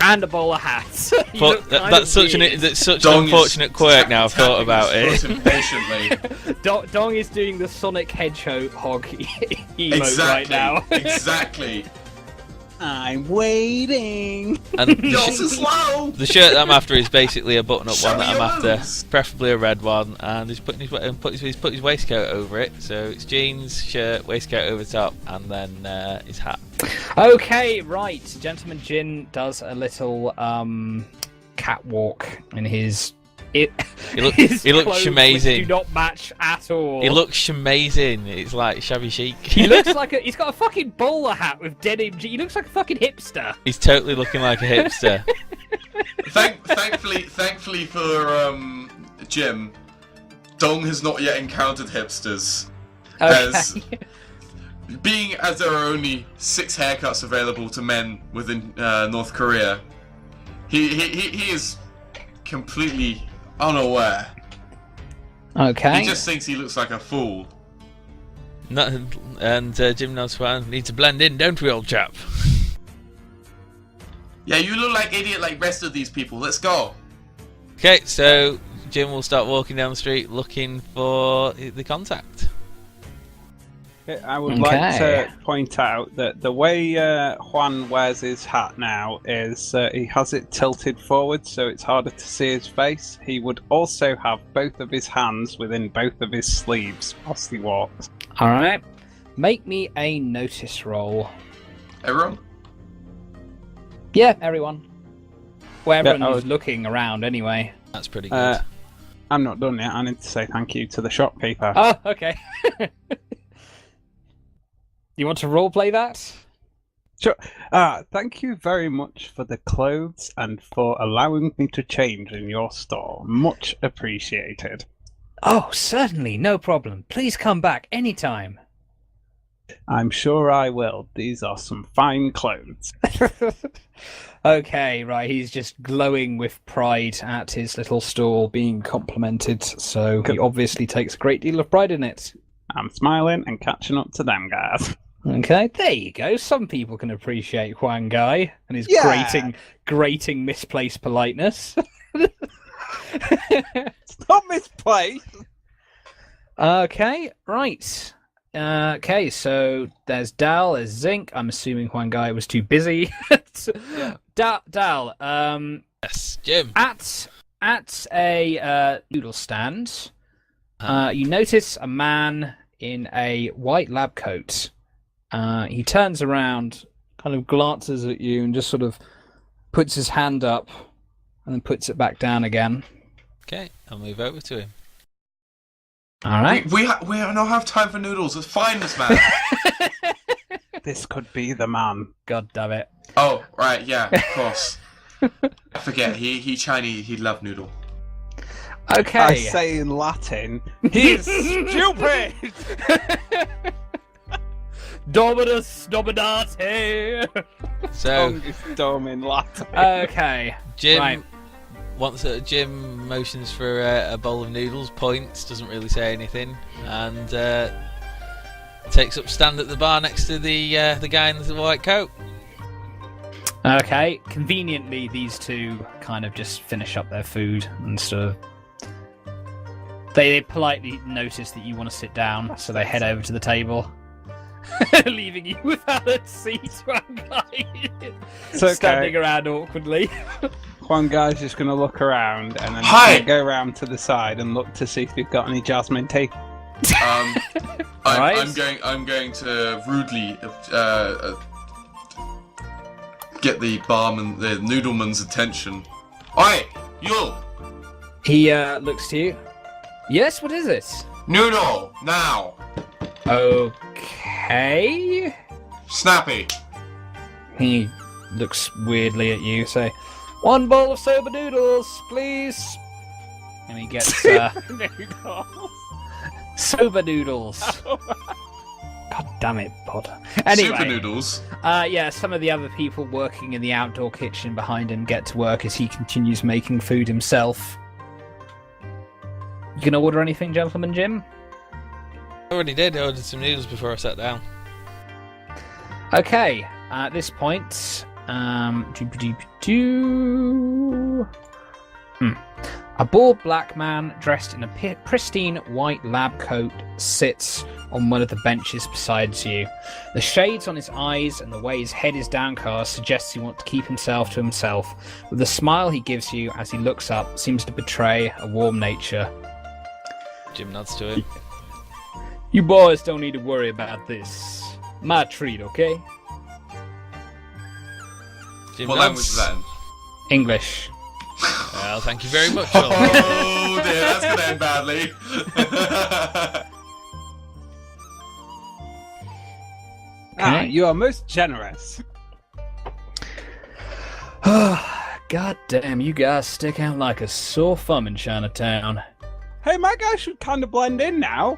and a bowler hat. You But look kind that's of such weird. an Dong is unfortunate quirk. Now I've thought tapping about his it. foot impatiently. Dong is doing the Sonic Hedgehog emote Exactly. right now. Exactly. I'm waiting. And You're so slow. the shirt that I'm after is basically a button-up Show one me that I'm your after, moves. preferably a red one. And he's put his waistcoat over it, so it's jeans, shirt, waistcoat over top, and then his hat. Okay, right. Gentleman Jin does a little catwalk in his. He looks clothes, amazing. which do not match at all. He looks amazing. It's like shabby chic. He looks like he's got a fucking bowler hat with denim. He looks like a fucking hipster. He's totally looking like a hipster. Thankfully for Jim, Dong has not yet encountered hipsters. As there are only 6 haircuts available to men within North Korea, he is completely unaware. Okay. He just thinks he looks like a fool. Jim nods around. Need to blend in, don't we, old chap? Yeah, you look like idiot like rest of these people. Let's go. Okay, so Jim will start walking down the street looking for the contact. I would like to point out that the way Juan wears his hat now is he has it tilted forward so it's harder to see his face. He would also have both of his hands within both of his sleeves whilst he walks. Alright. Make me a notice roll. Everyone? Yeah, everyone. Well, everyone Yeah, I who's was- looking around anyway. That's pretty good. I'm not done yet. I need to say thank you to the shopkeeper. Oh, okay. You want to roleplay that? Sure. Thank you very much for the clothes and for allowing me to change in your store. Much appreciated. Oh, certainly, no problem. Please come back anytime. I'm sure I will. These are some fine clothes. Okay, right, he's just glowing with pride at his little store being complimented, so he obviously takes a great deal of pride in it. I'm smiling and catching up to them guys. Okay, there you go. Some people can appreciate Huang Gai and his Yeah. grating misplaced politeness. It's not misplaced. Okay, right. Okay, so there's Dal, there's Zinc. I'm assuming Huang Gai was too busy. Dal, Yes, Jim. at a noodle stand, you notice a man in a white lab coat. He turns around, kind of glances at you, and just sort of puts his hand up, and then puts it back down again. Okay, I'll move over to him. All right. We don't have time for noodles. Let's find this man. This could be the man. God damn it. Oh, right, yeah, of course. I forget, he Chinese, he'd love noodle. Okay. I say in Latin, he's stupid! Dominus Dominate. So, Tongue is dumb in Latin. Okay. Jim Right. Jim motions for a bowl of noodles, points, doesn't really say anything, and takes up stand at the bar next to the guy in the white coat. Okay. Conveniently, these two kind of just finish up their food and sort of. They politely notice that you want to sit down, so they head over to the table, leaving you without a seat. One guy It's okay. standing around awkwardly. One guy's just going to look around and then Hi. go around to the side and look to see if you've got any jasmine tea. Right. I'm going to rudely get the noodleman's attention. Oi, you! He looks to you. Yes, what is it? Noodle, now! Okay. Snappy. He looks weirdly at you, say, 1 bowl of soba noodles, please. And he gets soba noodles. God damn it, Potter. Anyway, Super noodles. yeah, some of the other people working in the outdoor kitchen behind him get to work as he continues making food himself. You gonna order anything, Gentleman Jim? I already did. I ordered some noodles before I sat down. Okay, at this point, A bald black man dressed in a pristine white lab coat sits on one of the benches beside you. The shades on his eyes and the way his head is downcast suggests he wants to keep himself to himself, but the smile he gives you as he looks up seems to betray a warm nature. Jim nods to it. You boys don't need to worry about this. My treat, okay? Jim What nods. language is that in? English. Well, thank you very much. Oh dear, that's going to end badly. You are most generous. God damn, you guys stick out like a sore thumb in Chinatown. Hey, my guy should kind of blend in now.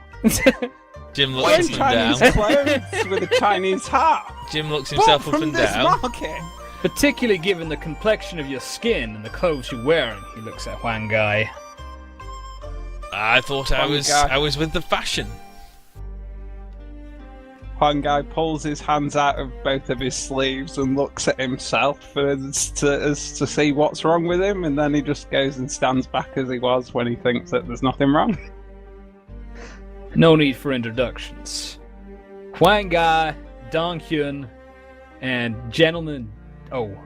Jim looks Wearing up and Chinese down. clothes with a Chinese hat. Jim looks Bought himself up from and this down. market. Particularly given the complexion of your skin and the clothes you're wearing, he looks at Huang Gai. I thought I was with the fashion. One guy pulls his hands out of both of his sleeves and looks at himself as to see what's wrong with him, and then he just goes and stands back as he was when he thinks that there's nothing wrong. No need for introductions. Huang Gai, Dong Hyun, and gentlemen. Oh,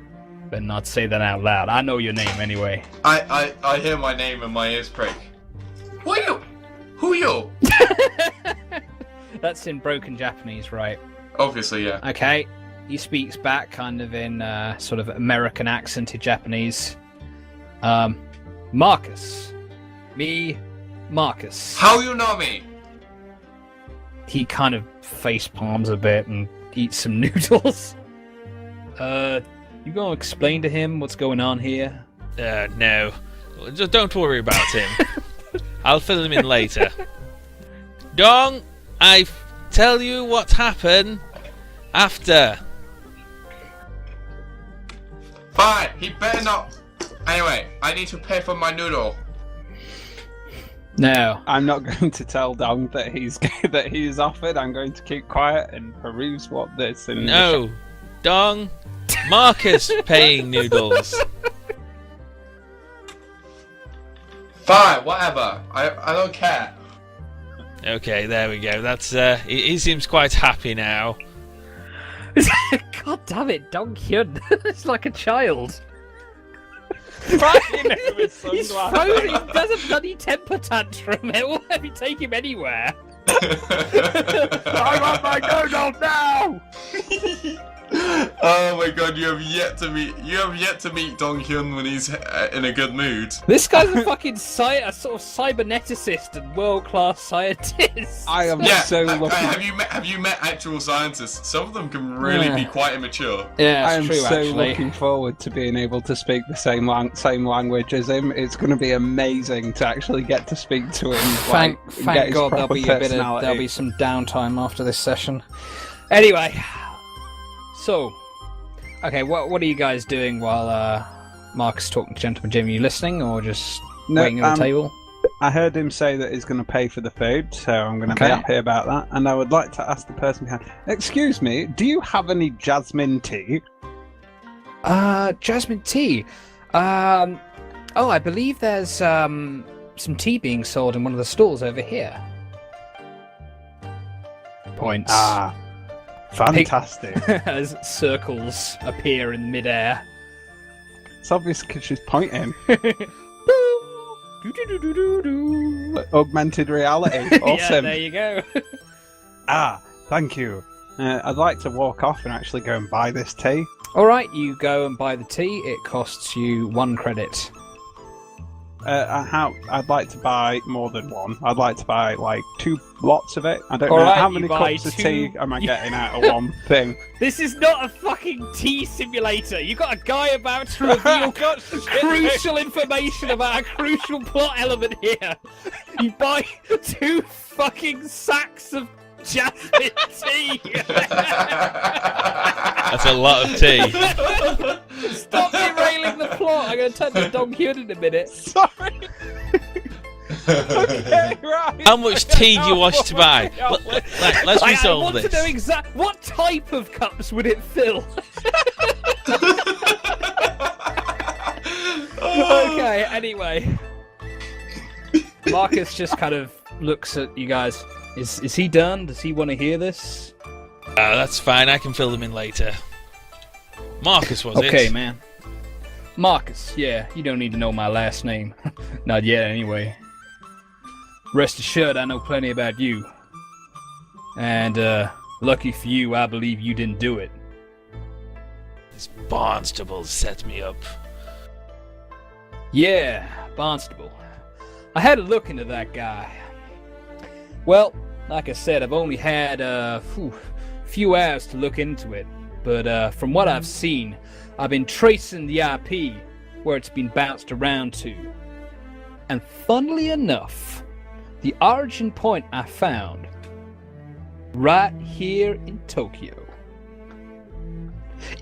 better not say that out loud. I know your name anyway. I hear my name and my ears prick. Who are you? Who are you? That's in broken Japanese, right? Obviously, yeah. Okay. He speaks back kind of in sort of American accented Japanese. Marcus. Me, Marcus. How you know me? He kind of face palms a bit and eats some noodles. You gonna explain to him what's going on here? No. Just don't worry about him. I'll fill him in later. Dong, I tell you what happened after. Fine, he better not. Anyway, I need to pay for my noodle. No. I'm not going to tell Dong that he's offered. I'm going to keep quiet and peruse what this. And No, Dong, Marcus paying noodles. Fine, whatever. I don't care. Okay, there we go. That's he seems quite happy now. God damn it, Dong Hyun. It's like a child. Crying over his He's sunglasses. frozen. He does a bloody temper tantrum. It will let me take him anywhere. I want my noodle now! Oh my god, you have yet to meet Dong Hyun when he's in a good mood. This guy's a fucking sort of cyberneticist and world-class scientist. I am Yeah, so lucky. have you met actual scientists? Some of them can really be quite immature. Yeah, I it's am true, so actually. looking forward to being able to speak the same language as him. It's going to be amazing to actually get to speak to him. Thank and get God his there'll proper be a bit of, personality. there'll be some downtime after this session. Anyway, so okay, what are you guys doing while Marcus is talking to Gentleman Jim? Are you listening or just waiting at the table? I heard him say that he's going to pay for the food, so I'm going to be happy about that. And I would like to ask the person behind, excuse me, do you have any jasmine tea? Jasmine tea. Oh, I believe there's some tea being sold in one of the stalls over here. Points. Ah, fantastic. As circles appear in midair. It's obvious because she's pointing. Augmented reality. Awesome. Yeah, there you go. Ah, thank you. I'd like to walk off and actually go and buy this tea. Alright, you go and buy the tea. It costs you 1 credit. I'd like to buy more than one. I'd like to buy like 2 lots of it. I don't know Alright, how you many buy cups of 2 tea am I getting out of one thing. This is not a fucking tea simulator. You got a guy about to reveal crucial information about a crucial plot element here. You buy 2 fucking sacks of jasmine tea. That's a lot of tea. Stop derailing the plot. I'm going to turn to Dong Hyun in a minute. Sorry. Okay, right. How much tea do you want to buy? Let's I resolve want this. to know what type of cups would it fill. Okay, anyway. Marcus just kind of looks at you guys. Is he done? Does he want to hear this? That's fine. I can fill them in later. Marcus, was it? Okay, man. Marcus, yeah, you don't need to know my last name. Not yet, anyway. Rest assured, I know plenty about you. And, lucky for you, I believe you didn't do it. This Barnstable set me up. Yeah, Barnstable. I had a look into that guy. Well, like I said, I've only had a few hours to look into it. But from what I've seen, I've been tracing the IP where it's been bounced around to. And funnily enough, the origin point I found right here in Tokyo.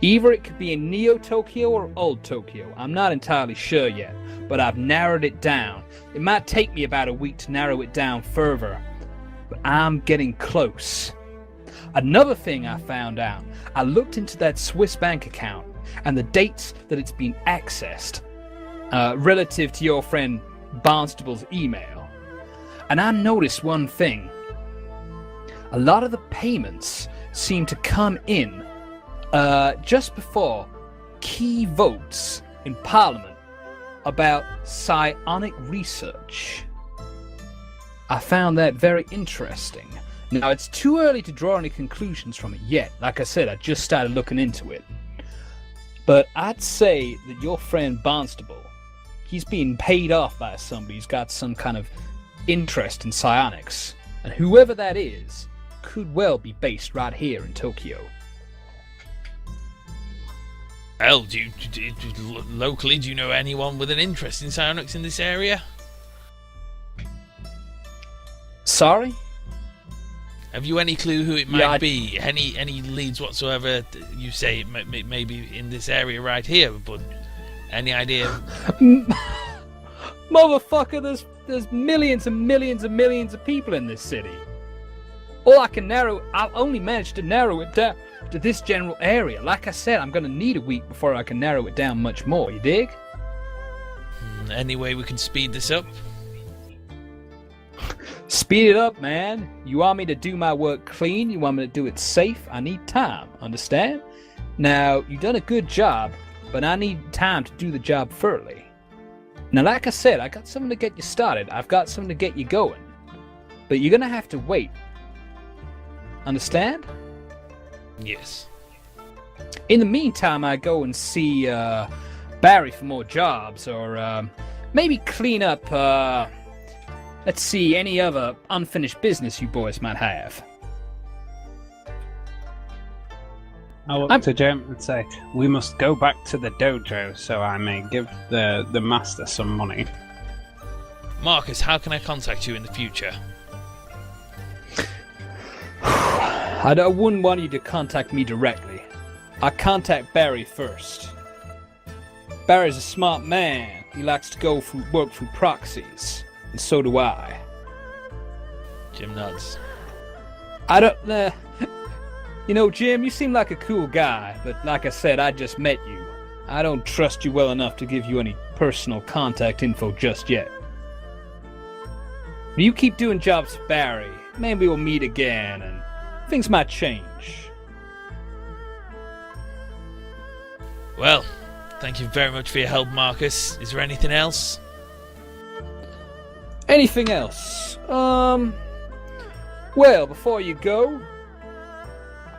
Either it could be in Neo Tokyo or Old Tokyo. I'm not entirely sure yet, but I've narrowed it down. It might take me about a week to narrow it down further, but I'm getting close. Another thing I found out, I looked into that Swiss bank account and the dates that it's been accessed relative to your friend Barnstable's email. And I noticed one thing. A lot of the payments seem to come in just before key votes in Parliament about psionic research. I found that very interesting. Now, it's too early to draw any conclusions from it yet. Like I said, I just started looking into it. But I'd say that your friend Barnstable, he's being paid off by somebody who's got some kind of interest in psionics. And whoever that is could well be based right here in Tokyo. Well, locally, do you know anyone with an interest in psionics in this area? Sorry? Have you any clue who it might be? Any leads whatsoever? You say it may be in this area right here, but any idea? Motherfucker, there's millions and millions and millions of people in this city. I've only managed to narrow it down to this general area. Like I said, I'm gonna need a week before I can narrow it down much more, you dig? Any way we can speed this up? Speed it up, man. You want me to do my work clean? You want me to do it safe? I need time, understand? Now, you've done a good job, but I need time to do the job thoroughly. Now, like I said, I got something to get you started. I've got something to get you going. But you're gonna have to wait. Understand? Yes. In the meantime, I go and see Barry for more jobs, or maybe clean up, let's see, any other unfinished business you boys might have. I look to Jim and say, we must go back to the dojo so I may give the master some money. Marcus, how can I contact you in the future? I wouldn't want you to contact me directly. I contact Barry first. Barry's a smart man. He likes to work through proxies. And so do I. Jim nods. I don't... You know, Jim, you seem like a cool guy, but like I said, I just met you. I don't trust you well enough to give you any personal contact info just yet. But you keep doing jobs for Barry. Maybe we'll meet again, and things might change. Well, thank you very much for your help, Marcus. Is there anything else? Anything else? Well, before you go,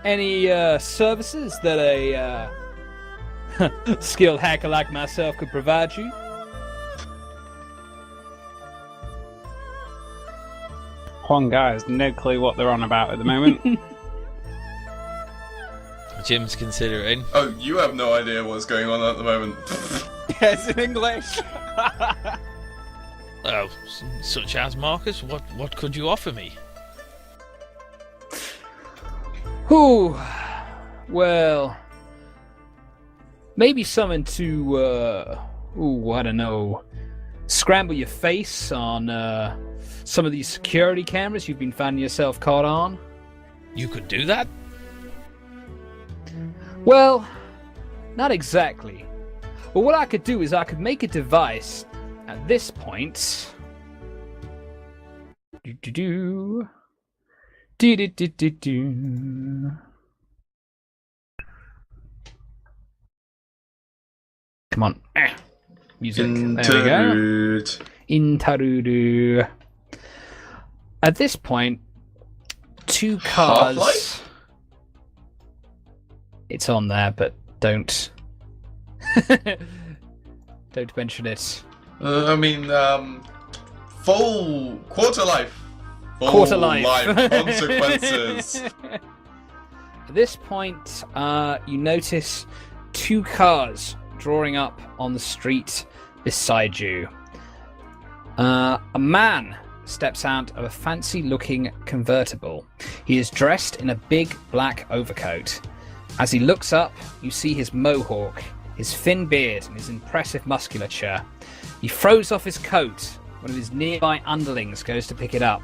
any services that a skilled hacker like myself could provide you? One guy has no clue what they're on about at the moment. Jim's considering. Oh, you have no idea what's going on at the moment. Yes, in English. Oh, such as Marcus? What could you offer me? Ooh, well, maybe something to, I don't know, scramble your face on some of these security cameras you've been finding yourself caught on. You could do that? Well, not exactly. But what I could do is I could make a device at this point. Do. Come on. Music. There we go. Interlude. At this point, 2 cars. Half-Life? It's on there, but don't. Don't mention it. Full quarter life. Full Quarter life. Consequences. At this point, you notice 2 cars drawing up on the street beside you. A man steps out of a fancy-looking convertible. He is dressed in a big black overcoat. As he looks up, you see his mohawk, his thin beard, and his impressive musculature. He throws off his coat. One of his nearby underlings goes to pick it up.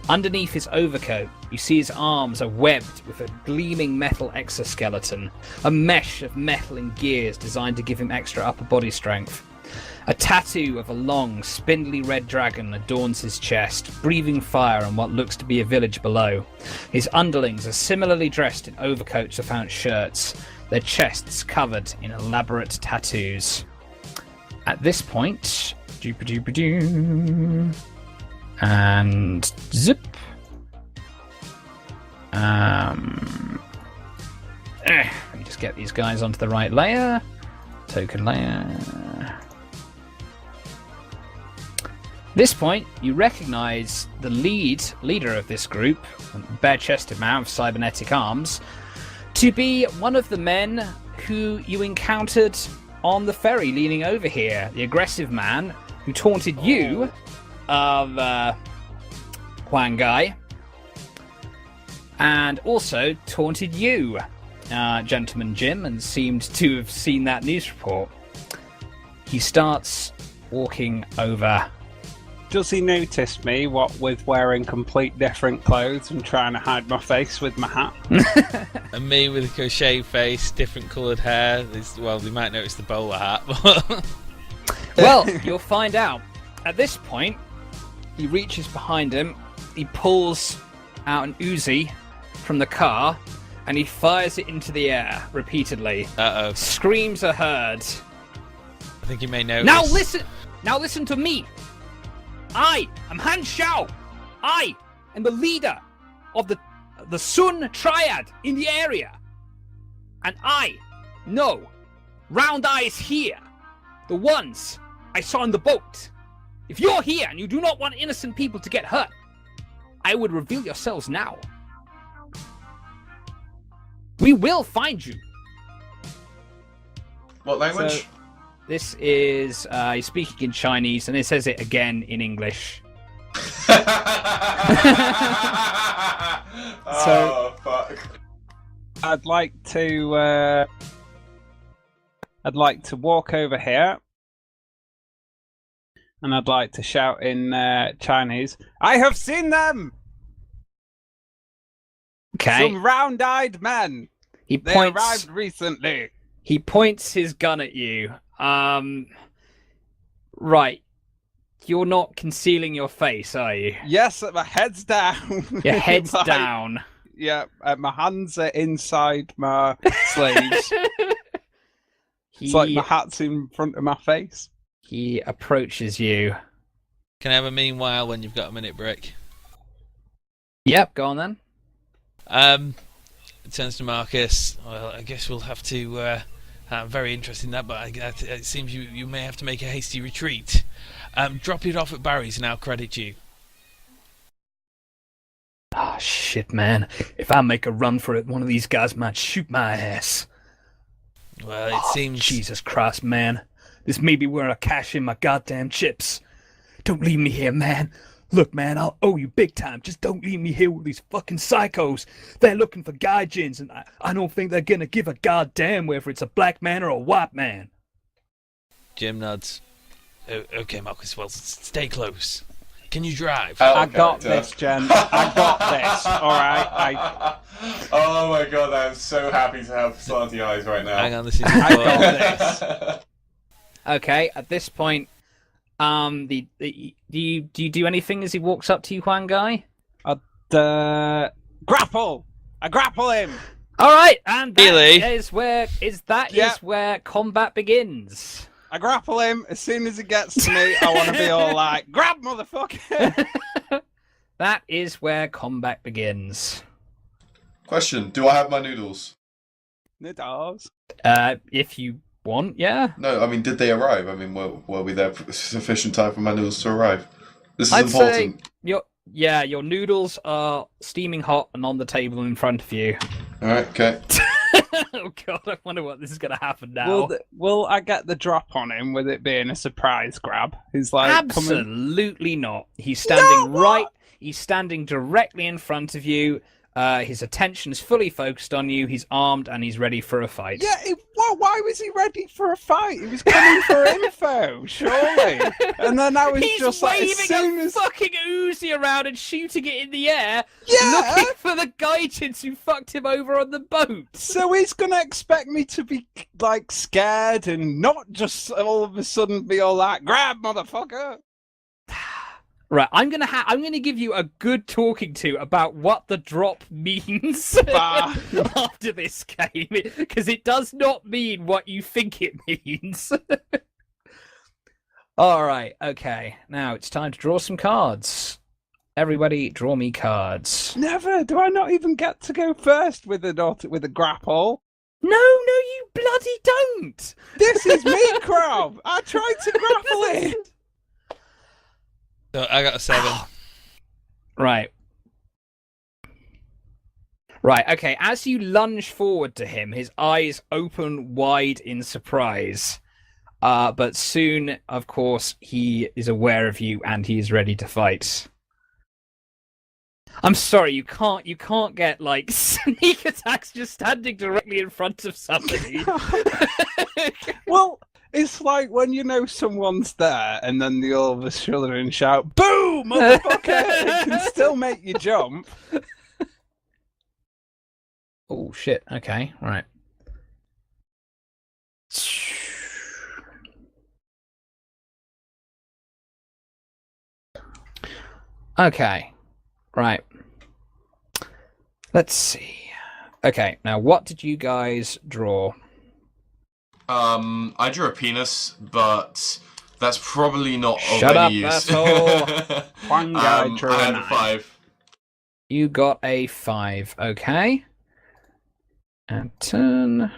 Underneath his overcoat, you see his arms are webbed with a gleaming metal exoskeleton, a mesh of metal and gears designed to give him extra upper body strength. A tattoo of a long, spindly red dragon adorns his chest, breathing fire on what looks to be a village below. His underlings are similarly dressed in overcoats without shirts, their chests covered in elaborate tattoos. At this point, and zip. Let me just get these guys onto the right layer. Token layer. At this point, you recognize the leader of this group, a bare-chested man with cybernetic arms, to be one of the men who you encountered on the ferry leaning over here. The aggressive man who taunted you of Huang Gai, and also taunted you, Gentleman Jim, and seemed to have seen that news report. He starts walking over. Does he notice me, what with wearing complete different clothes and trying to hide my face with my hat? And me with a crochet face, different coloured hair. Well, they might notice the bowler hat. But Well, you'll find out. At this point, he reaches behind him, he pulls out an Uzi from the car, and he fires it into the air repeatedly. Uh-oh. Screams are heard. I think you may notice. Now listen to me! I am Han Xiao! I am the leader of the Sun Triad in the area! And I know Round Eye is here! The ones I saw in the boat! If you're here and you do not want innocent people to get hurt, I would reveal yourselves now. We will find you. What language? So, this is he's speaking in Chinese, and it says it again in English. Oh, fuck. I'd like to walk over here, and I'd like to shout in Chinese, "I have seen them! Okay. Some round-eyed men! He They points. arrived recently." He points his gun at you. Right. You're not concealing your face, are you? Yes, my head's down. Your head's Like, down. Yeah, my hands are inside my sleeves. It's like my hat's in front of my face. He approaches you. Can I have a meanwhile when you've got a minute break? Yep, go on then. It turns to Marcus. Well, I guess we'll have to. I'm very interested in that, but it seems you may have to make a hasty retreat. Drop it off at Barry's and I'll credit you. Ah, shit, man. If I make a run for it, one of these guys might shoot my ass. Well, it seems... Jesus Christ, man. This may be where I cash in my goddamn chips. Don't leave me here, man. Look, man, I'll owe you big time. Just don't leave me here with these fucking psychos. They're looking for gaijins, and I don't think they're gonna give a goddamn whether it's a black man or a white man. Jim nods. Okay, Marcus, well, stay close. Can you drive? Out I of got character. this, Jen. I got this. All right. Oh my god, I'm so happy to have slanty eyes right now. Hang on, this is I got important. this. Okay, at this point, do you do anything as he walks up to you, Huang Guy? Grapple. I grapple him. All right, and that Really? is where Yep. where combat begins. I grapple him. As soon as he gets to me, I want to be all like, grab, motherfucker. That is where combat begins. Question: do I have my noodles? The doors. If you want, yeah. No, I mean, did they arrive? I mean, were we there for sufficient time for my noodles to arrive? This is I'd important. say your noodles are steaming hot and on the table in front of you. All right, okay. Oh god, I wonder what this is going to happen now. Will I get the drop on him with it being a surprise grab? He's like, coming. Absolutely not. He's standing He's standing directly in front of you. His attention is fully focused on you. He's armed and he's ready for a fight. Yeah, why was he ready for a fight? He was coming for info, surely. And then I was He's just like, as waving soon a as... fucking Uzi around and shooting it in the air, Yeah! looking for the gaijins who fucked him over on the boat. So he's gonna expect me to be, like, scared and not just all of a sudden be all like, grab, motherfucker! Right, I'm gonna give you a good talking to about what the drop means Bah. after this game, because it does not mean what you think it means. All right, okay. Now it's time to draw some cards. Everybody, draw me cards. Never! Do I not even get to go first with a grapple? No, you bloody don't. This is me, Crab! I tried to grapple it! So I got a 7. Right. Right, okay. As you lunge forward to him, his eyes open wide in surprise. But soon, of course, he is aware of you and he is ready to fight. I'm sorry, you can't get, like, sneak attacks just standing directly in front of somebody. Well, it's like when you know someone's there and then they all of a sudden shout, boom, motherfucker! It can still make you jump. Oh, shit. Okay, right. Okay, right. Let's see. Okay, now what did you guys draw? I drew a penis, but that's probably not of Shut any up, use. asshole. One guy drew I a had a nine. 5. You got a 5, okay. And turn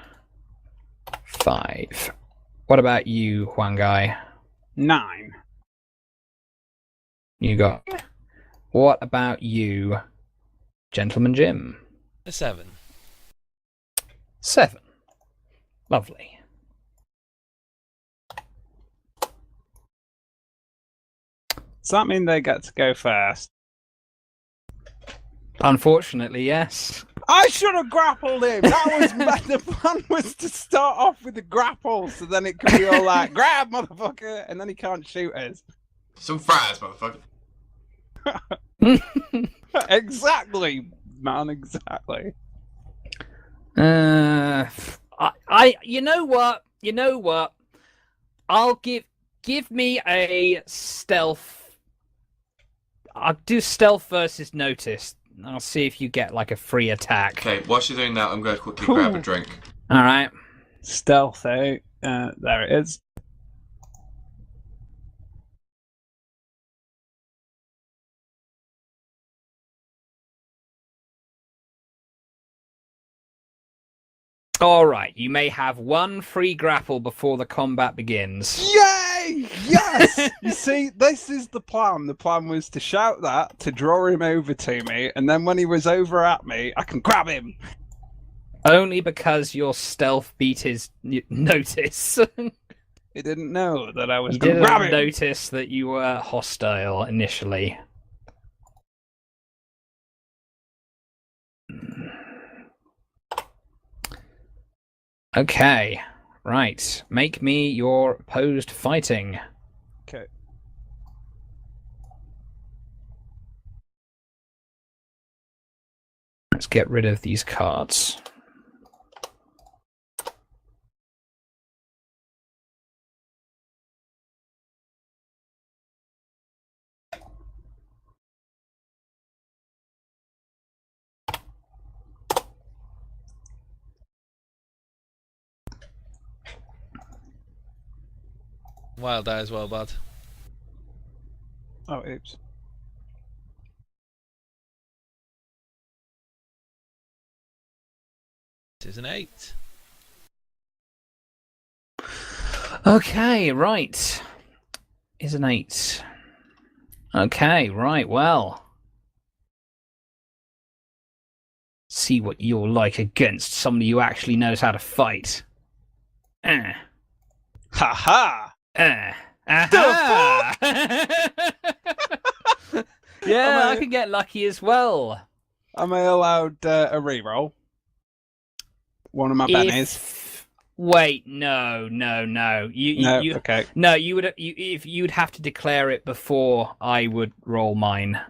5. What about you, Huang Guy? 9. You got... What about you, Gentleman Jim? A 7. 7. Lovely. Does that mean they get to go first? Unfortunately, yes. I should have grappled him. That was the plan was to start off with the grapple, so then it could be all like grab, motherfucker, and then he can't shoot us. Some fries, motherfucker. Exactly, man. Exactly. You know what? I'll give me a stealth. I'll do stealth versus notice. I'll see if you get like a free attack. Okay, whilst you're doing that, I'm going to quickly grab a drink. All right. Stealth, eh? There it is. All right. You may have one free grapple before the combat begins. Yay! Yes! You see, this is the plan. The plan was to shout that, to draw him over to me, and then when he was over at me, I can grab him. Only because your stealth beat his notice. He didn't know that I was He going to didn't grab him. notice that you were hostile initially. Okay, right. Make me your opposed fighting. Okay. Let's get rid of these cards. Wild die as well, bud. Oh, oops. This is an 8. Okay, right. Is an 8. Okay, right, well. See what you're like against somebody who actually knows how to fight. Ha ha! Aha! Yeah, I could get lucky as well. Am I allowed a reroll? One of my bennies. Wait, no. You okay. No, you'd have to declare it before I would roll mine.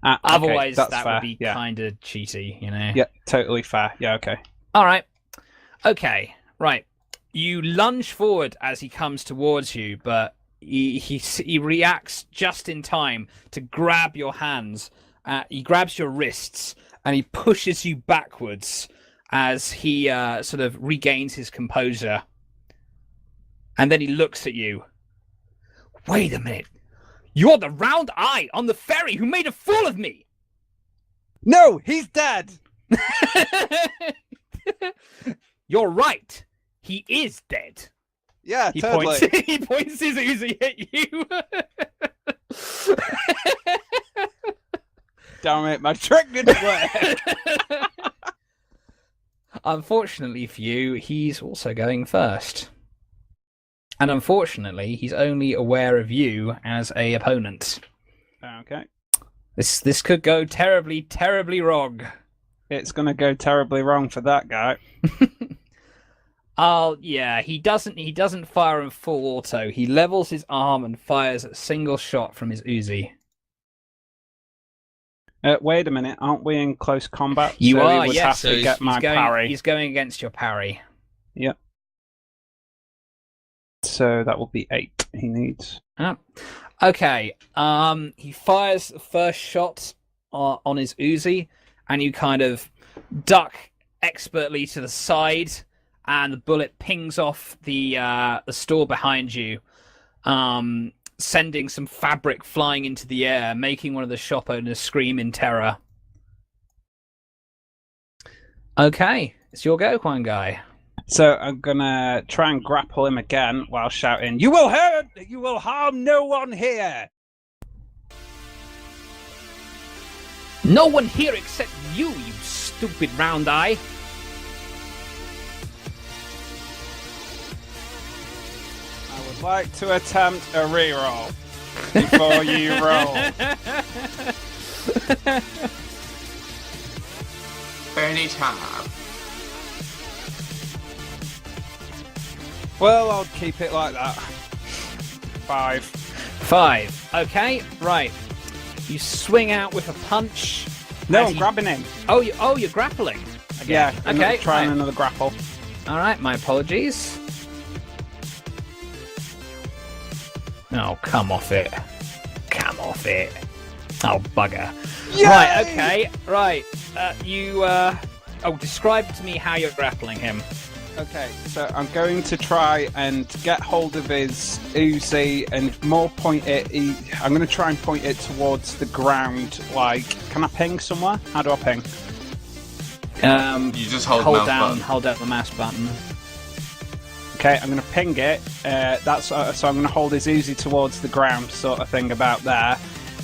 Otherwise, that's that fair. would be kind of cheaty, you know. Yeah, totally fair. Yeah, okay. All right. Okay. Right. You lunge forward as he comes towards you, but he reacts just in time to grab your hands. He grabs your wrists and he pushes you backwards as he sort of regains his composure. And then he looks at you. Wait a minute. You're the round eye on the ferry who made a fool of me. No, he's dead. You're right. He is dead. Yeah, He totally. points. He points his Uzi at you. Damn it, my trick didn't work. Unfortunately for you, he's also going first. And unfortunately, he's only aware of you as a opponent. Okay. This could go terribly, terribly wrong. It's going to go terribly wrong for that guy. Oh yeah, he doesn't fire in full auto. He levels his arm and fires a single shot from his Uzi. Wait a minute, aren't we in close combat? You so are, he would yes. have So to get my parry. He's going against your parry. Yep. So that will be 8 he needs. Okay. He fires the first shot on his Uzi, and you kind of duck expertly to the side, and the bullet pings off the store behind you, sending some fabric flying into the air, making one of the shop owners scream in terror. Okay, it's your go, Quan Guy. So I'm gonna try and grapple him again while shouting, "You will hurt! You will harm no one here!" No one here except you, you stupid round eye. I would like to attempt a reroll before you roll. Anytime. Well, I'll keep it like that. 5. 5. Okay, right. You swing out with a punch. No, as I'm grabbing him. Oh, you're grappling. Yeah, Okay. trying right. another grapple. All right, my apologies. Oh, come off it. Come off it. Oh, bugger. Yay! Right, okay, right. Describe to me how you're grappling him. Okay, so I'm going to try and get hold of his Uzi and more point it. I'm going to try and point it towards the ground. Like, can I ping somewhere? How do I ping? You just hold mouse button. Hold down the mouse button. Okay, I'm going to ping it. So I'm going to hold his Uzi towards the ground, sort of thing about there.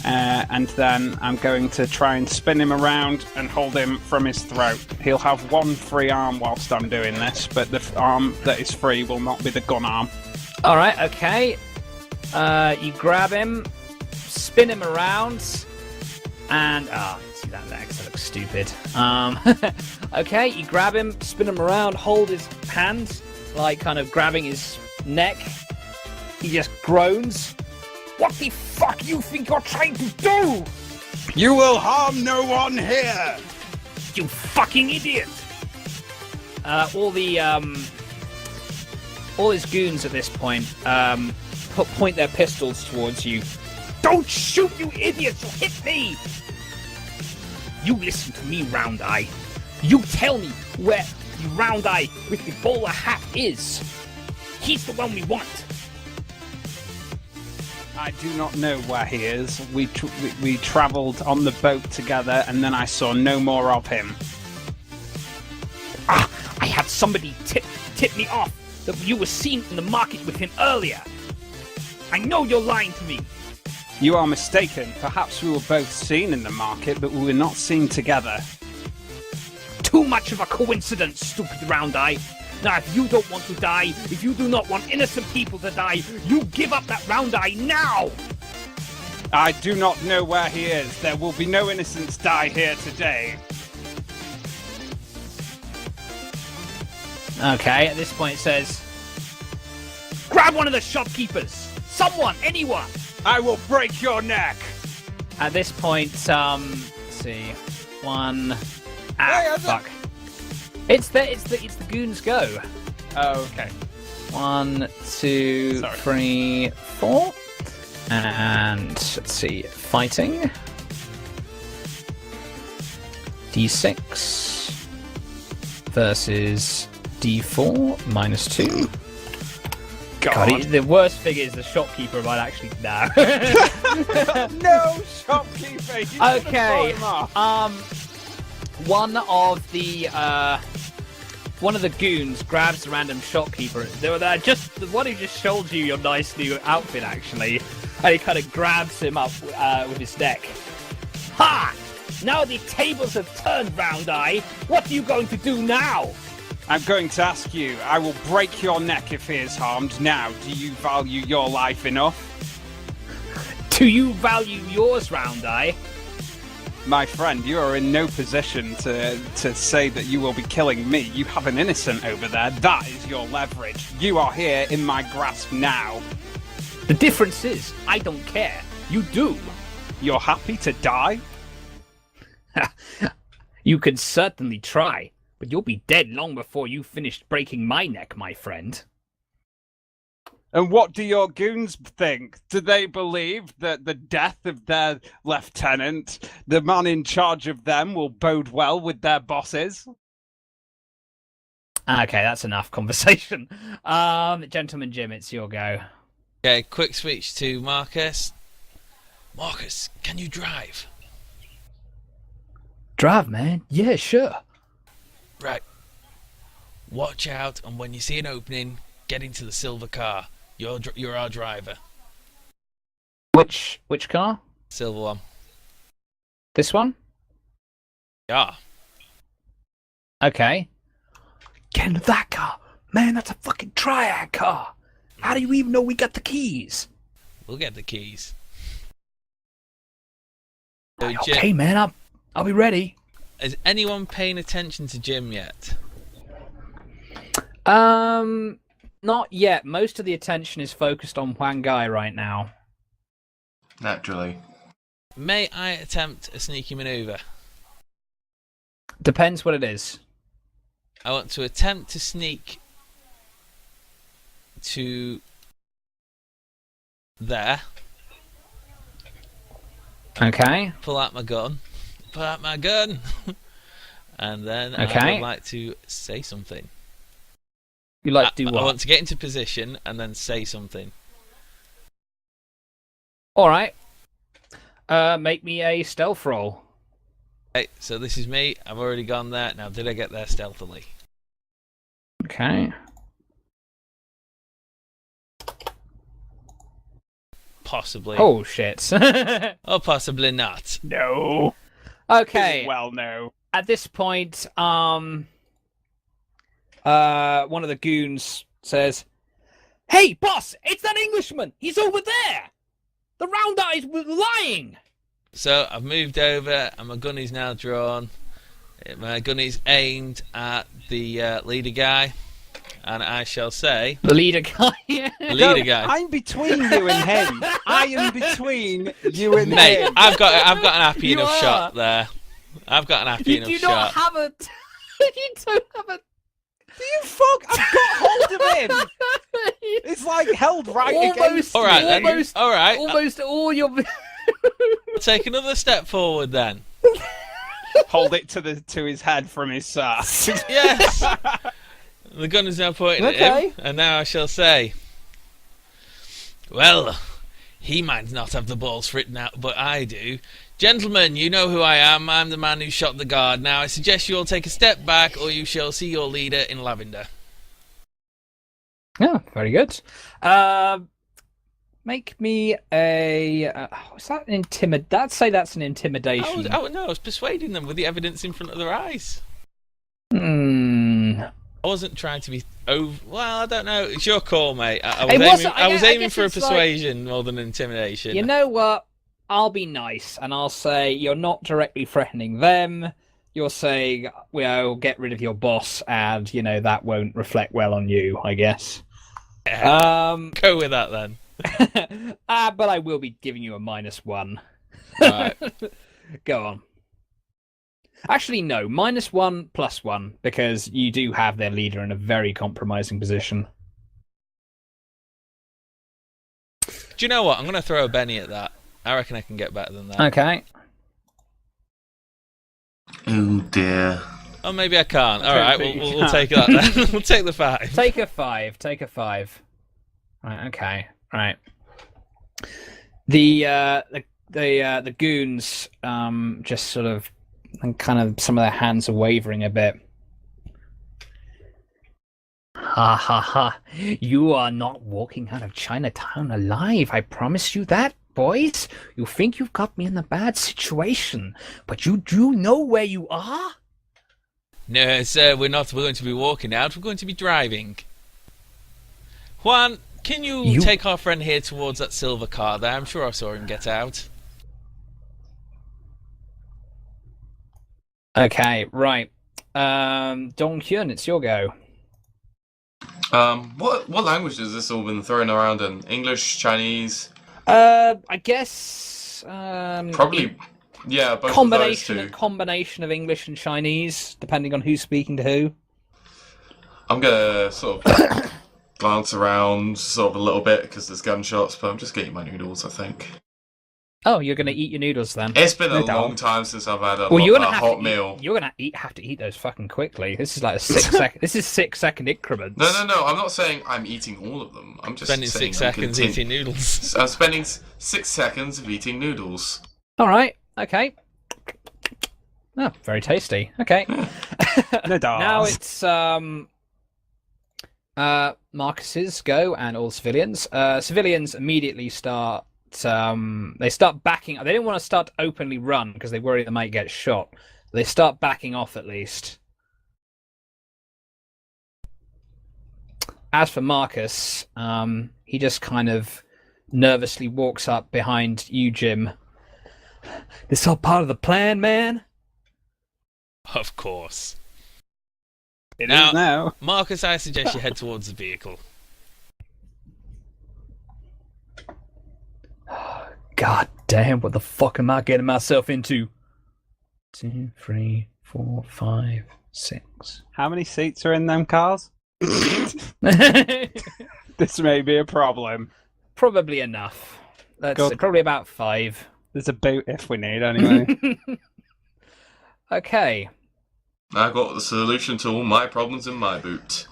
And then I'm going to try and spin him around and hold him from his throat. He'll have one free arm whilst I'm doing this, but the arm that is free will not be the gun arm. All right, okay. You grab him, spin him around, and see that legs, that looks stupid. Okay, you grab him, spin him around, hold his hand, like kind of grabbing his neck. He just groans. What the fuck you think you're trying to do? You will harm no one here! you fucking idiot! All his goons at this point point their pistols towards you. Don't shoot, you idiots! You'll hit me! You listen to me, Round Eye. You tell me where the Round Eye with the bowler hat is. He's the one we want. I do not know where he is. We travelled on the boat together, and then I saw no more of him. I had somebody tip me off that you were seen in the market with him earlier. I know you're lying to me. You are mistaken. Perhaps we were both seen in the market, but we were not seen together. Too much of a coincidence, stupid Round Eye. Now, if you don't want to die, if you do not want innocent people to die, you give up that Round Eye now! I do not know where he is. There will be no innocents die here today. Okay, at this point it says, grab one of the shopkeepers! Someone, anyone! I will break your neck! At this point, let's see, fuck. It's the goons go. Oh, okay. 1, 2, 3, 4. And let's see, fighting. D6 versus D4 -2. God, the worst thing is the shopkeeper might actually know. No shopkeeper. Okay. One of the goons grabs the random shopkeeper. They're just the one who just showed you your nice new outfit, actually, and he kind of grabs him up with his neck. Ha! Now the tables have turned, Round Eye. What are you going to do now? I'm going to ask you. I will break your neck if he is harmed. Now, do you value your life enough? Do you value yours, Round Eye? My friend, you are in no position to say that you will be killing me. You have an innocent over there. That is your leverage. You are here in my grasp now. The difference is, I don't care. You do. You're happy to die? You can certainly try, but you'll be dead long before you finished breaking my neck, my friend. And what do your goons think? Do they believe that the death of their lieutenant, the man in charge of them, will bode well with their bosses? Okay, that's enough conversation. Gentleman Jim, it's your go. Okay, quick switch to Marcus. Marcus, can you drive? Drive, man? Yeah, sure. Right. Watch out, and when you see an opening, get into the silver car. You're our driver. Which car? Silver one. This one? Yeah. Okay. Get into that car. Man, that's a fucking triad car. How do you even know we got the keys? We'll get the keys. Okay, man, I'll be ready. Is anyone paying attention to Jim yet? Not yet. Most of the attention is focused on Huang Gai right now. Naturally. May I attempt a sneaky maneuver? Depends what it is. I want to attempt to sneak to there. Okay. Pull out my gun. Pull out my gun. And then I Okay. would like to say something. You like to do what? I want to get into position and then say something. Alright. Make me a stealth roll. Okay, so this is me. I've already gone there. Now, did I get there stealthily? Okay. Possibly. Oh, shit. Or possibly not. No. Okay. Well, no. At this point, one of the goons says, "Hey, boss, it's that Englishman. He's over there. The Round Eyes were lying." So I've moved over and my gun is now drawn. My gun is aimed at the leader guy. And I shall say... The leader guy? The leader guy. I'm between you and him. I am between you and Mate, him. I've got an happy You enough are. shot there. I've got an happy You enough do shot. not have a. You don't have a. You fuck! I've got hold of him. It's like held right against. All right, you. then. Almost, All right. almost all your. Take another step forward then. Hold it to his head from his side. Yes. The gun is now pointing at Okay. him, and now I shall say, well, he might not have the balls for it now, but I do. Gentlemen, you know who I am. I'm the man who shot the guard. Now I suggest you all take a step back, or you shall see your leader in lavender. Oh, very good. Make me a. Was that an I'd say that's an intimidation. I was persuading them with the evidence in front of their eyes. Hmm. I wasn't trying to be over. Well, I don't know. It's your call, mate. I was aiming for a guess it's like- persuasion more than intimidation. You know what? I'll be nice and I'll say you're not directly threatening them. You're saying, well, get rid of your boss, and that won't reflect well on you, I guess. Go with that then. But I will be giving you a -1. Right. Go on. Actually, no, -1 +1, because you do have their leader in a very compromising position. Do you know what? I'm going to throw a Benny at that. I reckon I can get better than that. Okay. Oh dear. Oh, maybe I can't. All right, think you we'll can. take that then. We'll take the 5. Take a 5. Take a 5. Right. Okay. Right. The goons just sort of, and kind of, some of their hands are wavering a bit. Ha ha ha! You are not walking out of Chinatown alive. I promise you that, boys. You think you've got me in a bad situation, but you do know where you are? No, sir, we're not going to be walking out. We're going to be driving. Juan, can you take our friend here towards that silver car there? I'm sure I saw him get out. Okay, right. Dong Hyun, it's your go. What language has this all been thrown around in? English, Chinese? I guess Probably, yeah, both combination of those two. combination of English and Chinese, depending on who's speaking to who. I'm gonna sort of glance around sort of a little bit because there's gunshots, but I'm just getting my noodles, I think. Oh, you're gonna eat your noodles then? It's been a No doubt. long time since I've had Well, you're a gonna have hot to meal. You're gonna have to eat those fucking quickly. This is like a 6-second. This is 6-second increments. No, I'm not saying I'm eating all of them. I'm just Spending saying 6 seconds eating noodles. I'm spending 6 seconds of eating noodles. All right. Okay. Oh, very tasty. Okay. No doubt. Now it's Marcus's go, and all civilians. Civilians immediately start. They start backing. They didn't want to start to openly run because they worry they might get shot. They start backing off at least. As for Marcus, he just kind of nervously walks up behind you, Jim. This all part of the plan, man? Of course. It Now- is now. Marcus, I suggest you head towards the vehicle. God damn, what the fuck am I getting myself into? 2, 3, 4, 5, 6. How many seats are in them cars? This may be a problem. Probably enough. That's Good. probably about 5. There's a boot if we need, anyway. Okay. I got the solution to all my problems in my boot.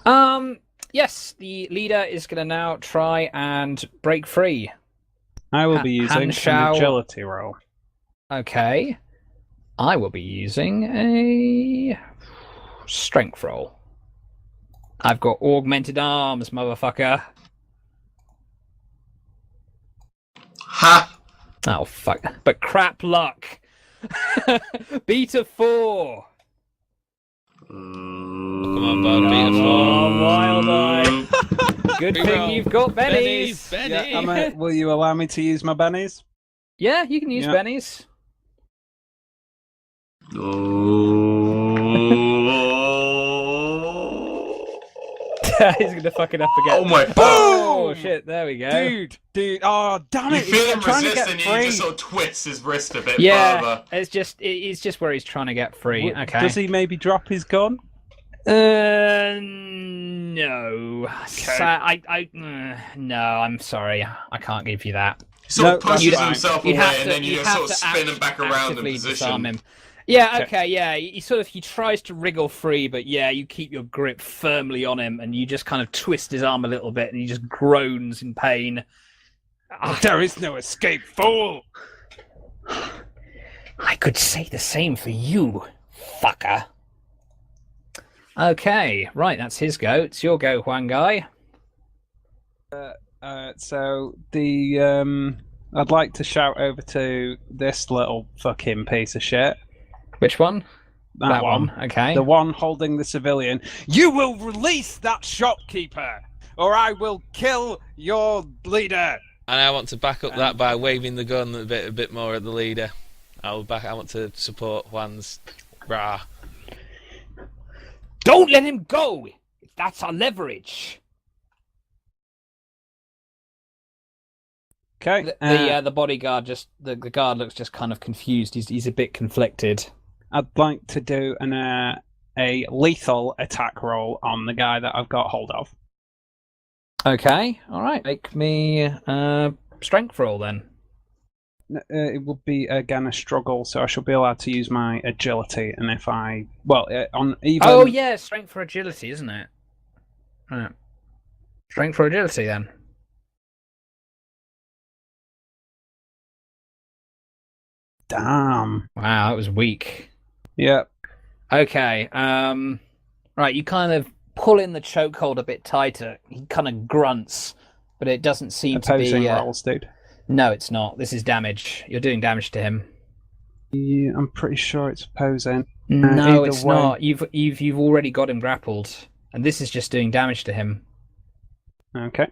Yes, the leader is going to now try and break free. I will be using an Hanshao. agility roll. Okay. I will be using a strength roll. I've got augmented arms, motherfucker. Ha! Oh, fuck. But crap luck. Beta 4. Come on, bud, beat a Oh, wild eye. Good thing Reroll. you've got bennies. Benny. Yeah, will you allow me to use my bennies? Yeah, you can use Yeah. bennies. Oh. He's gonna fuck it up again. Oh my! Oh, Oh shit! There we go. Dude. Oh damn You it! feel He's him trying to resist, get and you free. just sort of twist his wrist a bit Yeah, further. it's just where he's trying to get free. Okay. Does he maybe drop his gun? No. No, I'm sorry. I can't give you that. He sort of No, pushes that's himself You'd away, have and to- then you you'd just have sort of to spin him back around in actively disarm position. him. Yeah, Okay. okay, yeah. He tries to wriggle free, but yeah, you keep your grip firmly on him, and you just kind of twist his arm a little bit, and he just groans in pain. There is no escape, fool! I could say the same for you, fucker. Okay, right, that's his go. It's your go, Huang Guy. So I'd like to shout over to this little fucking piece of shit. Which one? That one. Okay. The one holding the civilian. You will release that shopkeeper, or I will kill your leader. And I want to back up that by waving the gun a bit more at the leader. I want to support Juan's rah. Don't let him go! That's our leverage. Okay. The bodyguard the guard looks just kind of confused. He's a bit conflicted. I'd like to do a lethal attack roll on the guy that I've got hold of. Okay, all right. Make me strength roll then. It would be again a struggle, so I shall be allowed to use my agility. And if I on even Oh yeah, strength for agility, isn't it? Right. Strength for agility then. damn, Wow, that was weak. yeah, Okay. Right, you kind of pull in the chokehold a bit tighter. He kind of grunts, but it doesn't seem opposing to be. rolls, dude. No, it's not. This is damage. You're doing damage to him. Yeah, I'm pretty sure it's opposing. No, either it's way- not. You've already got him grappled, and this is just doing damage to him. Okay.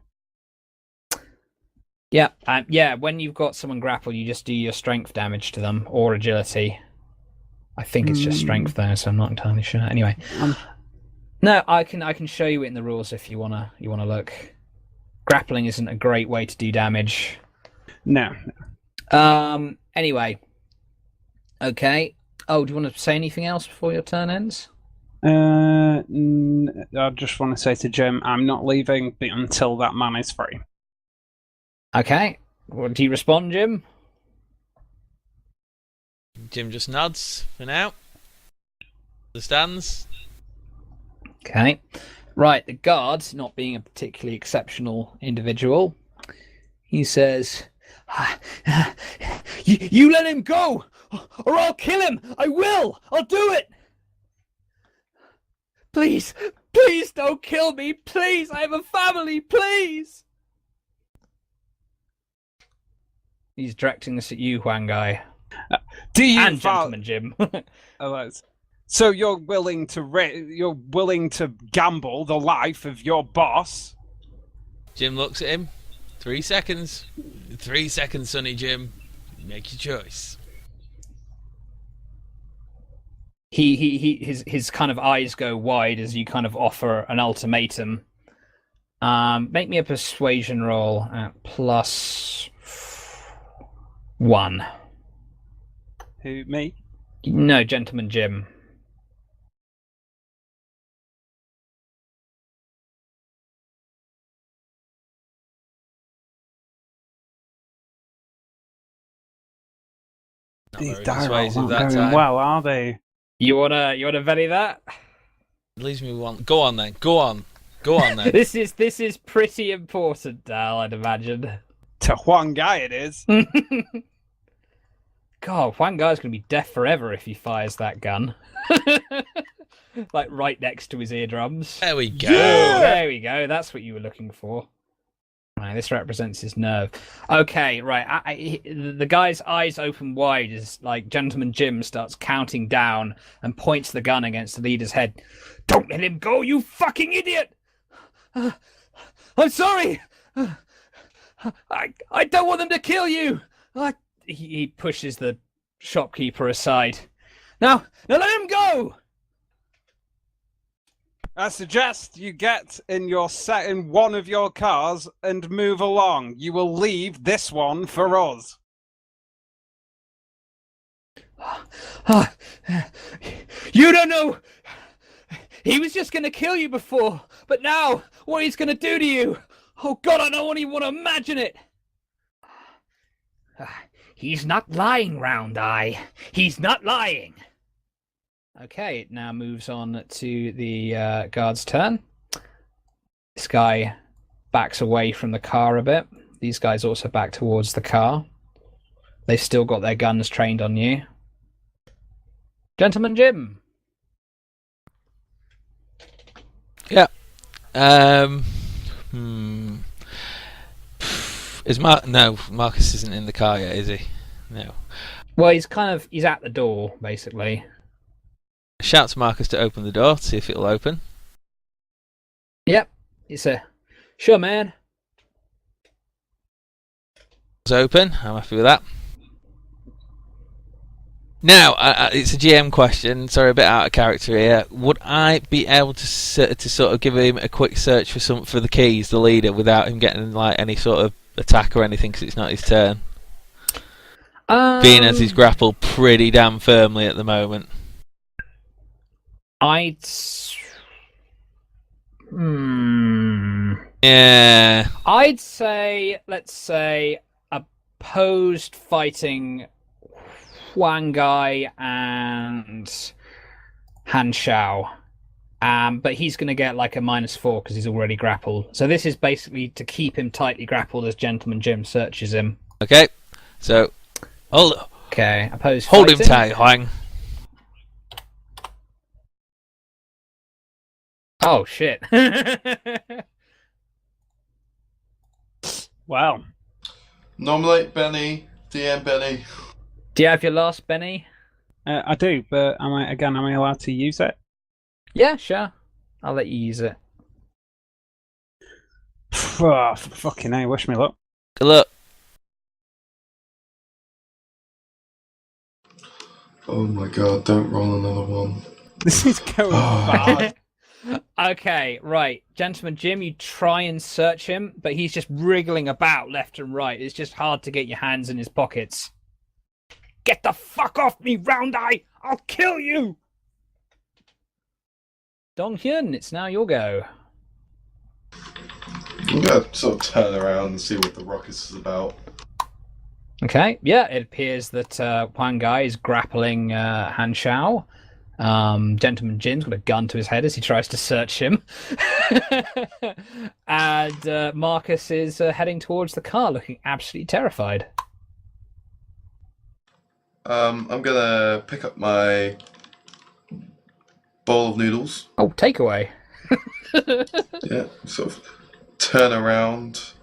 Yeah. When you've got someone grappled, you just do your strength damage to them or agility. I think it's just strength though, so I'm not entirely sure. Anyway, no, I can show you it in the rules if you wanna look. Grappling isn't a great way to do damage. No. Anyway. Okay. Oh, do you want to say anything else before your turn ends? I just want to say to Jim, I'm not leaving until that man is free. Okay. Well, do you respond, Jim? Jim just nods for now. Understands. Okay. Right, the guard, not being a particularly exceptional individual, he says, you let him go, or I'll kill him! I will! I'll do it! Please, please don't kill me! Please, I have a family, please! He's directing this at you, Huang Guy. Do you, And Gentleman Jim. So you're willing to gamble the life of your boss? Jim looks at him. 3 seconds. 3 seconds, Sonny Jim. Make your choice. His kind of eyes go wide as you kind of offer an ultimatum. Make me a persuasion roll at +1. Who, me? No, Gentleman Jim. Not These very die rolls persuasive aren't that going time. well, are they? You wanna valley that? Leaves me one. Go on then. Go on then. This is pretty important, Dal, I'd imagine. To Huang Guy it is. God, Huang Gai's gonna be deaf forever if he fires that gun. Like right next to his eardrums. There we go. There we go. That's what you were looking for. Right, this represents his nerve. Okay, right. The guy's eyes open wide as like Gentleman Jim starts counting down and points the gun against the leader's head. Don't let him go, you fucking idiot! I'm sorry. I don't want them to kill you. He pushes the shopkeeper aside. Now let him go. I suggest you get in one of your cars and move along. You will leave this one for us. You don't know. He was just going to kill you before, but now what he's going to do to you. Oh God, I don't even want to imagine it. He's not lying, Round Eye. He's not lying. Okay, it now moves on to the guard's turn. This guy backs away from the car a bit. These guys also back towards the car. They've still got their guns trained on you. Gentleman Jim. Yeah. No, Marcus isn't in the car yet, is he? No. Well, he's at the door, basically. Shout to Marcus to open the door, to see if it'll open. Yep. It's sure, man. It's open. I'm happy with that. Now, it's a GM question. Sorry, a bit out of character here. Would I be able to sort of give him a quick search for the keys, the leader, without him getting like any sort of attack or anything, because it's not his turn? Being as he's grappled pretty damn firmly at the moment. Yeah. I'd say, let's say, opposed fighting Huang Gai and Han Shao. But he's going to get like a -4 because he's already grappled. So this is basically to keep him tightly grappled as Gentleman Jim searches him. Okay, so hold opposed hold fighting. him tight, Huang. Oh shit. Wow. Nominate Benny, DM Benny. Do you have your last, Benny? I do, but am I allowed to use it? Yeah, sure. I'll let you use it. Oh, fucking hell, wish me luck. Good luck. Oh my god, don't roll another one. This is going bad. Okay, right. Gentleman Jim, you try and search him, but he's just wriggling about left and right. It's just hard to get your hands in his pockets. Get the fuck off me, Round Eye! I'll kill you! Dong Hyun, it's now your go. I'm gonna sort of turn around and see what the ruckus is about. Okay, yeah, it appears that Huang Gai is grappling Han Shao. Gentleman Jin's got a gun to his head as he tries to search him. And Marcus is heading towards the car, looking absolutely terrified. I'm gonna pick up my bowl of noodles. Oh, takeaway. Yeah, sort of turn around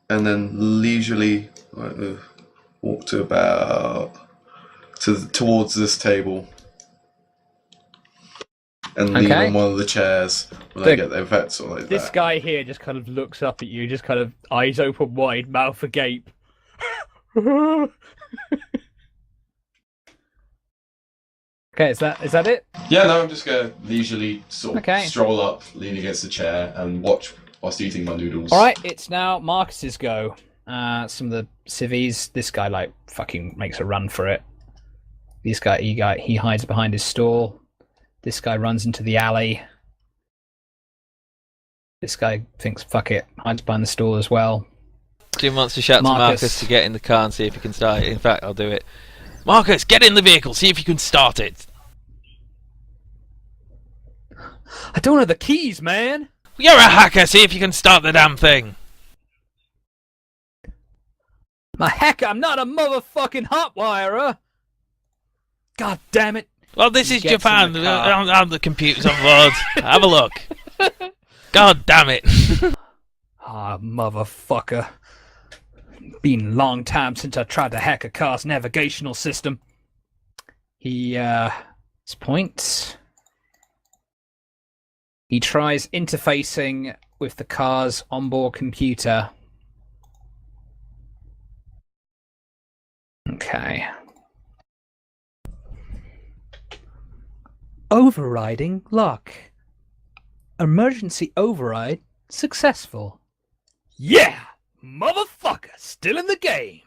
and then leisurely walk towards this table and lean on one of the chairs when I get there. Vets or like this that. guy here just kind of looks up at you, just kind of eyes open wide, mouth agape. Okay, is that it? Yeah, no, I'm just gonna leisurely sort of Okay. stroll up, lean against the chair, and watch whilst eating my noodles. All right, it's now Marcus's go. Some of the civvies. This guy like fucking makes a run for it. He hides behind his stall. This guy runs into the alley. This guy thinks fuck it, hides behind the stall as well. Jim wants to shout to Marcus to get in the car and see if he can start it. In fact, I'll do it. Marcus, get in the vehicle, see if you can start it. I don't have the keys, man. You're a hacker, see if you can start the damn thing. My hacker, I'm not a motherfucking hotwirer. God damn it. Well, this is Gets Japan. in the car. The computer's on board. Have a look. God damn it. Ah, motherfucker. Been a long time since I tried to hack a car's navigational system. His points. He tries interfacing with the car's onboard computer. Okay. Overriding luck. Emergency override successful. Yeah! Motherfucker! Still in the game!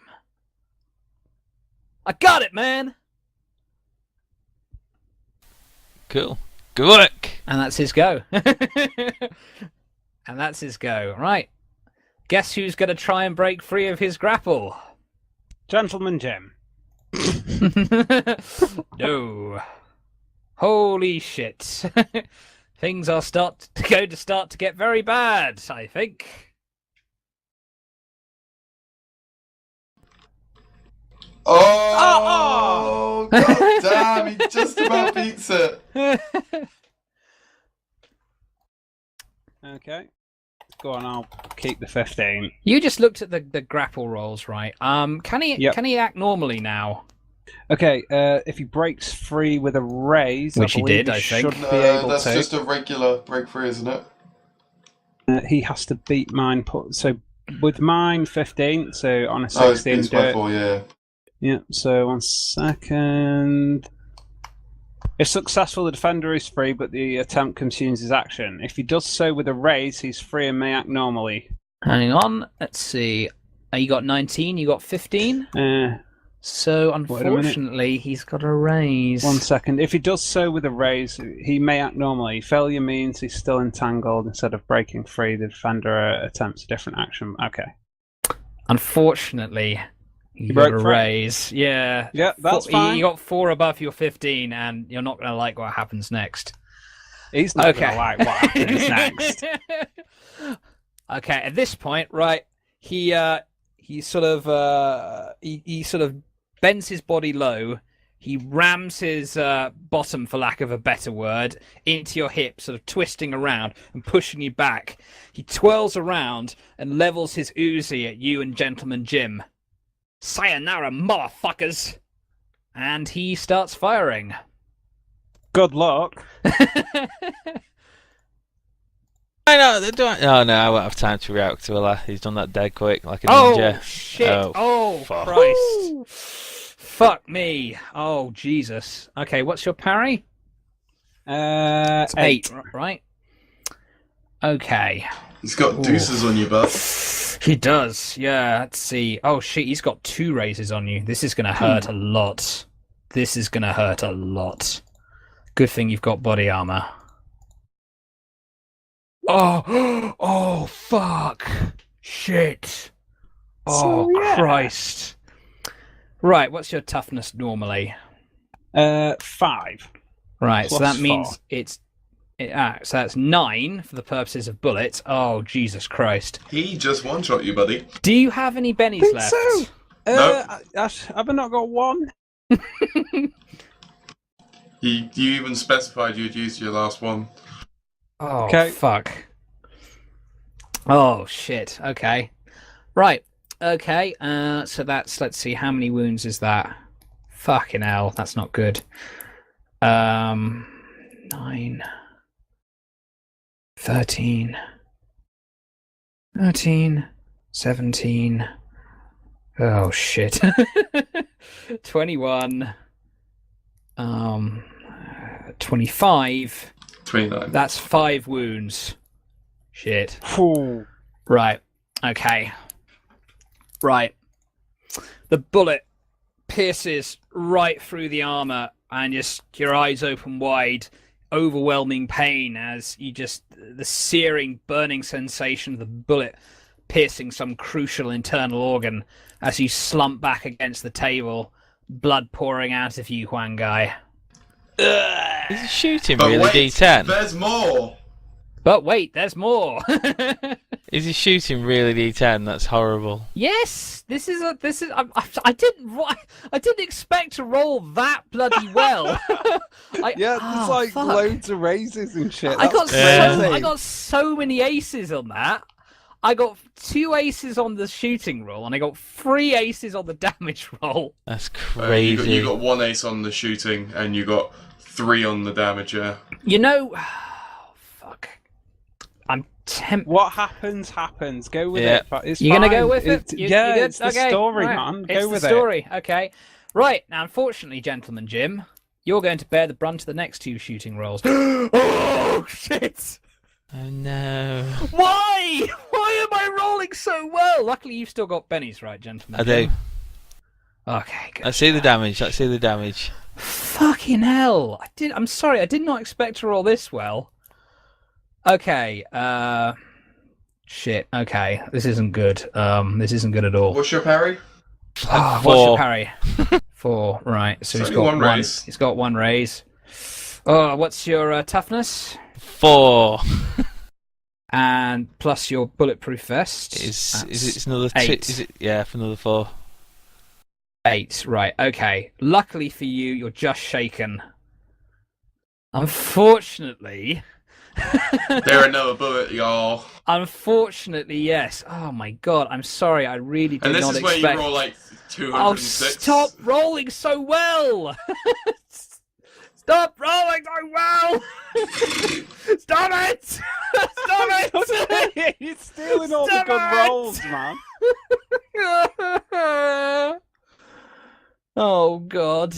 I got it, man! Cool. Good work. And that's his go. And that's his go. Right. Guess who's going to try and break free of his grapple? Gentleman Jim. No. Holy shit. Things are going to start to get very bad, I think. Oh, god damn, he just about beats it. Okay. Go on, I'll keep the 15. You just looked at the grapple rolls, right? Can he act normally now? Okay, if he breaks free with a raise, Which he did, I I think. should be able That's to. just a regular break free, isn't it? He has to beat mine. So with mine 15, so on a Oh, 16, it's do by it. 4, yeah. Yeah, so 1 second. If successful, the defender is free, but the attempt consumes his action. If he does so with a raise, he's free and may act normally. Hang on. Let's see. You got 19, you got 15. So, unfortunately, he's got a raise. 1 second. If he does so with a raise, he may act normally. Failure means he's still entangled. Instead of breaking free, the defender attempts a different action. Okay. Unfortunately, you got broke a free? raise. Yeah. Yeah, that's fine. You got 4 above your 15, and you're not going to like what happens next. He's not going to like what happens next. Okay, at this point, right, he sort of bends his body low. He rams his bottom, for lack of a better word, into your hip, sort of twisting around and pushing you back. He twirls around and levels his Uzi at you and Gentleman Jim. Sayonara, motherfuckers! And he starts firing. Good luck. I know. Oh no, I won't have time to react, will I? He's done that dead quick, like a Oh, ninja. shit. Oh, Oh, fuck. Christ. Fuck me. Oh, Jesus. Okay, what's your parry? It's 8, right? Okay. He's got deuces on your butt. He does, yeah. Let's see. Oh, shit, he's got 2 raises on you. This is going to hurt a lot. This is going to hurt a lot. Good thing you've got body armor. Oh, oh, fuck. Shit. Oh, So, yeah. Christ. Right, what's your toughness normally? 5. Right, so Plus that means 4. so that's 9 for the purposes of bullets. Oh, Jesus Christ. He just one-shot you, buddy. Do you have any bennies Think left? so. Nope. Have I not got 1? You even specified you'd used your last one. Oh, Okay. fuck. Oh, shit. Okay. Right. Okay. So that's, let's see, how many wounds is that? Fucking hell, that's not good. 9, 13, 17. Oh, shit. 21. 25. 29. That's 5 wounds. Shit. Ooh. Right. Okay. Right. The bullet pierces right through the armor, and just your eyes open wide, overwhelming pain as you just the searing, burning sensation of the bullet piercing some crucial internal organ as you slump back against the table, blood pouring out of you, Huang Gai. Is he shooting But really wait, D10? there's more! But wait, there's more. Is he shooting really D10? That's horrible. Yes, I didn't expect to roll that bloody well. There's fuck. loads of raises and shit. I got That's crazy. I got so many aces on that. I got 2 aces on the shooting roll, and I got 3 aces on the damage roll. That's You crazy. got 1 ace on the shooting, and you got 3 on the damage, yeah. You know, fuck. I'm tempted. What happens. Go with Yeah. it. But it's You're gonna fine. go with it? Yeah, You good? it's the Okay, story, right. man. It's Go with the story. Okay. Right now, unfortunately, Gentleman Jim, you're going to bear the brunt of the next 2 shooting rolls. Oh, shit! Oh no. Why? Why am I rolling so well? Luckily, you've still got bennies, right, gentlemen? I do. Okay, good. Let's see the damage. Let's see the damage. Fucking hell! I'm sorry. I did not expect to roll this well. Okay. Shit. Okay. This isn't good. This isn't good at all. What's your parry? What's 4. your parry? 4. Right. So he's Only got one raise. He's got 1 raise. Oh, what's your toughness? 4. And plus your bulletproof vest. Is it another 8. 2? Is it? Yeah, for another 4. 8. Right. Okay. Luckily for you, you're just shaken. Unfortunately. There another bullet, y'all. Unfortunately, yes. Oh my god, I'm sorry. I really did And this not is where expect. you roll like Oh, 206. stop rolling so well! Stop rolling so well! Stop it! Stop it! He's stealing all the Stop good it! rolls, man. Oh god.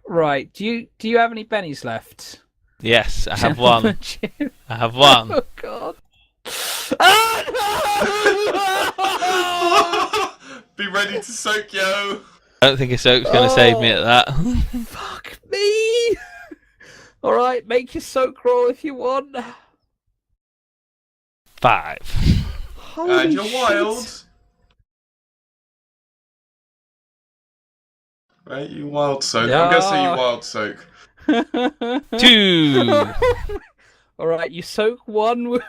Right. Do you have any bennies left? Yes, I have 1. I have 1. Oh god. Oh, Be ready to soak, yo. I don't think a soak's going to save me at that. no! Fuck me! Alright, make your soak roll if you want. 5. Holy And you're shit. wild. Right, you wild soak. I'm gonna say you wild soak. 2. Alright, you soak 1 wound.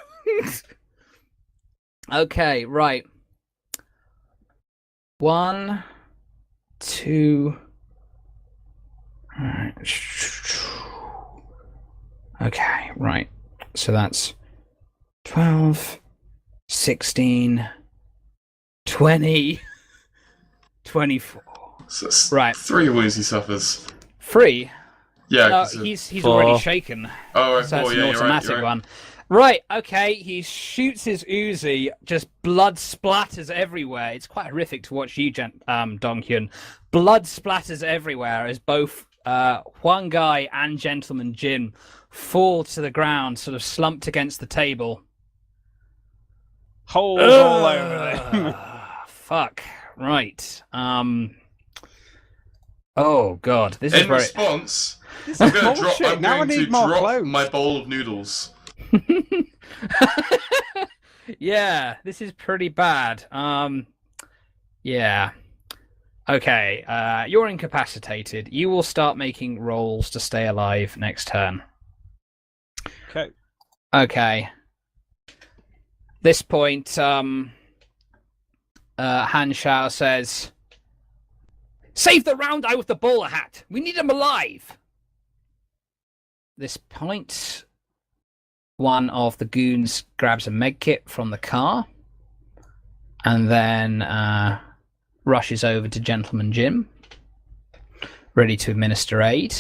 Okay, right. 1, 2. Okay, right. So that's 12, 16, 20, 24. So that's Right. 3 wounds he suffers. 3? Yeah, No, 'cause he's 4. already shaken. oh, right, So that's 4, an yeah, you're automatic right, one. Right, okay, he shoots his Uzi, just blood splatters everywhere. It's quite horrific to watch you, Donghyun. Blood splatters everywhere as both Huang Gai and Gentleman Jin fall to the ground, sort of slumped against the table. Holes all over them. Fuck. Right. Oh god, this is In very. response, I'm going bullshit. Now I to need more drop clothes. my bowl of noodles. Yeah, this is pretty bad. Yeah. Okay, you're incapacitated. You will start making rolls to stay alive next turn. Okay. Okay. This point, Han Shao says, "Save the round eye with the bowler hat. We need him alive." This point, one of the goons grabs a medkit from the car and then rushes over to Gentleman Jim, ready to administer aid.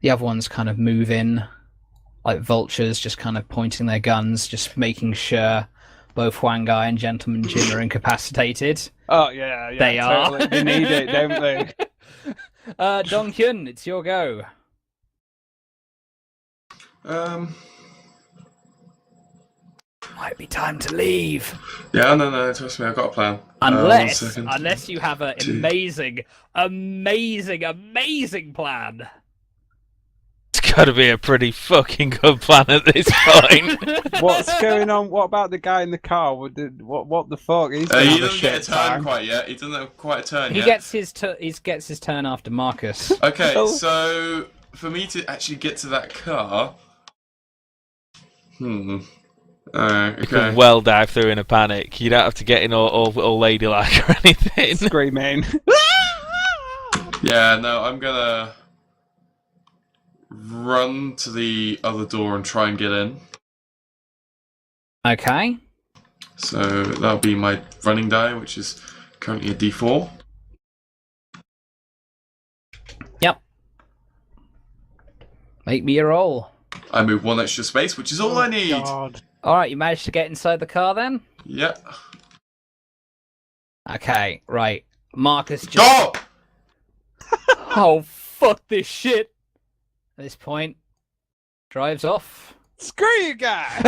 The other ones kind of move in like vultures, just kind of pointing their guns, just making sure both Huang Gai and Gentleman Jin are incapacitated. Oh, yeah, yeah. They are. totally. They need it, don't they? Donghyun, it's your go. Might be time to leave. Yeah, no, trust me, I've got a plan. 1 second. Unless you have an amazing plan. It's got to be a pretty fucking good plan at this point. What's going on? What about the guy in the car? What the fuck? He's gonna He have a doesn't get a shit turn time. quite yet. He doesn't have quite a turn He yet. gets his turn after Marcus. Okay, Oh. so for me to actually get to that car... You okay. can well dive through in a panic. You don't have to get in all ladylike or anything. Screaming. Yeah, no, I'm gonna run to the other door and try and get in. Okay. So that'll be my running die, which is currently a D4. Yep. Make me a roll. I move 1 extra space, which is all I need. God. All right, you managed to get inside the car then? Yep. Okay, right. Marcus just... Stop! Oh, fuck this shit. At this point, drives off. Screw you guys!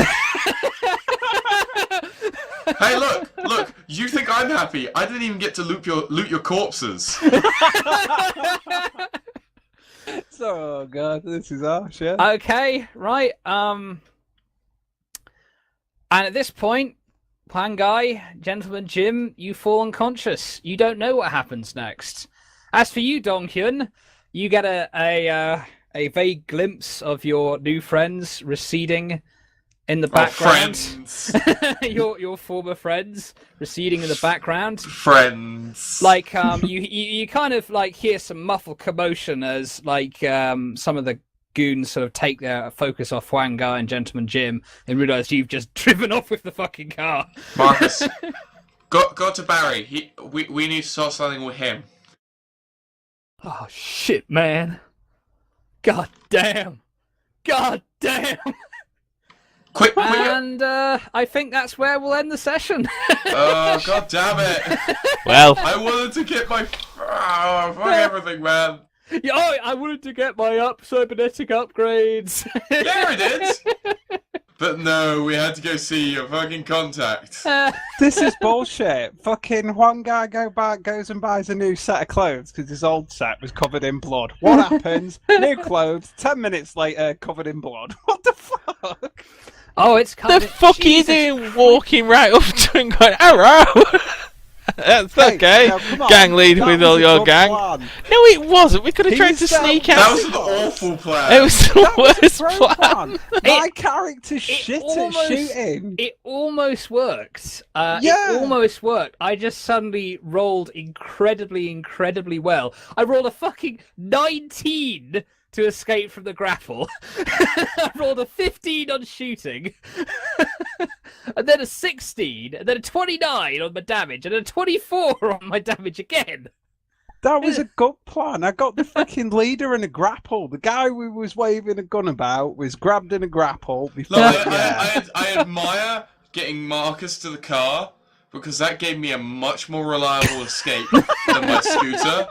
Hey, look! You think I'm happy? I didn't even get to loot your corpses. Oh god, this is harsh, yeah. Okay, right. And at this point, Plan Guy, Gentleman Jim, you fall unconscious. You don't know what happens next. As for you, Donghyun, you get a vague glimpse of your new friends receding in the background. Friends. your former friends receding in the background. Friends. Like you kind of like hear some muffled commotion as like some of the goons sort of take their focus off Huang Ga and Gentleman Jim and realise you've just driven off with the fucking car. Marcus, go to Barry. We need to sort something with him. Oh shit, man. God damn. Quick, And I think that's where we'll end the session. Oh, god damn it. Well, I wanted to get my... fuck everything, man. Yeah, I wanted to get my cybernetic upgrades. Yeah, we did. But no, we had to go see your fucking contact. This is bullshit. Fucking one guy goes and buys a new set of clothes because his old set was covered in blood. What happens? New clothes, 10 minutes later, covered in blood. What the fuck? Oh, it's kind the fuck are you doing walking right up to him going, hello? That's Hey, okay. now, come on. Gang lead That with was all a your good gang. plan. No, it wasn't. We could have He tried to said sneak That out. was an awful plan. It was the That was a worst great plan. My character's shit almost- at shooting. It almost worked. Yeah. It almost worked. I just suddenly rolled incredibly well. I rolled a fucking 19 to escape from the grapple. I rolled a 15 on shooting. And then a 16, and then a 29 on my damage, and a 24 on my damage again. That was a good plan. I got the freaking leader in a grapple. The guy who was waving a gun about was grabbed in a grapple. Before, Look, yeah. I admire getting Marcus to the car because that gave me a much more reliable escape than my scooter.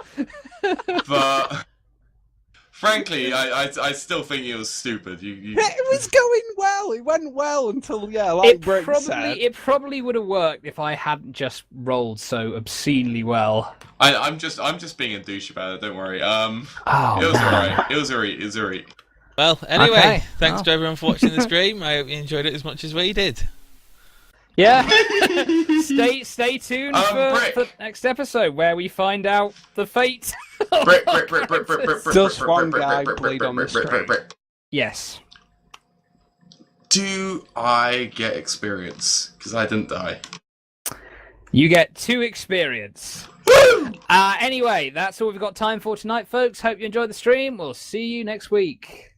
But frankly, I still think it was stupid. It was going well. It went well until like Brick said. It probably would have worked if I hadn't just rolled so obscenely well. I'm just being a douche about it. Don't worry. It was man. alright. It was alright. Well, anyway, Okay. thanks to everyone for watching the stream. I hope you enjoyed it as much as we did. Yeah. Stay tuned for Brick. the next episode where we find out the fate. Brick. Just one guy bleed on the street. Yes. Do I get experience? Because I didn't die. You get 2 experience. Anyway, that's all we've got time for tonight, folks. Hope you enjoyed the stream. We'll see you next week.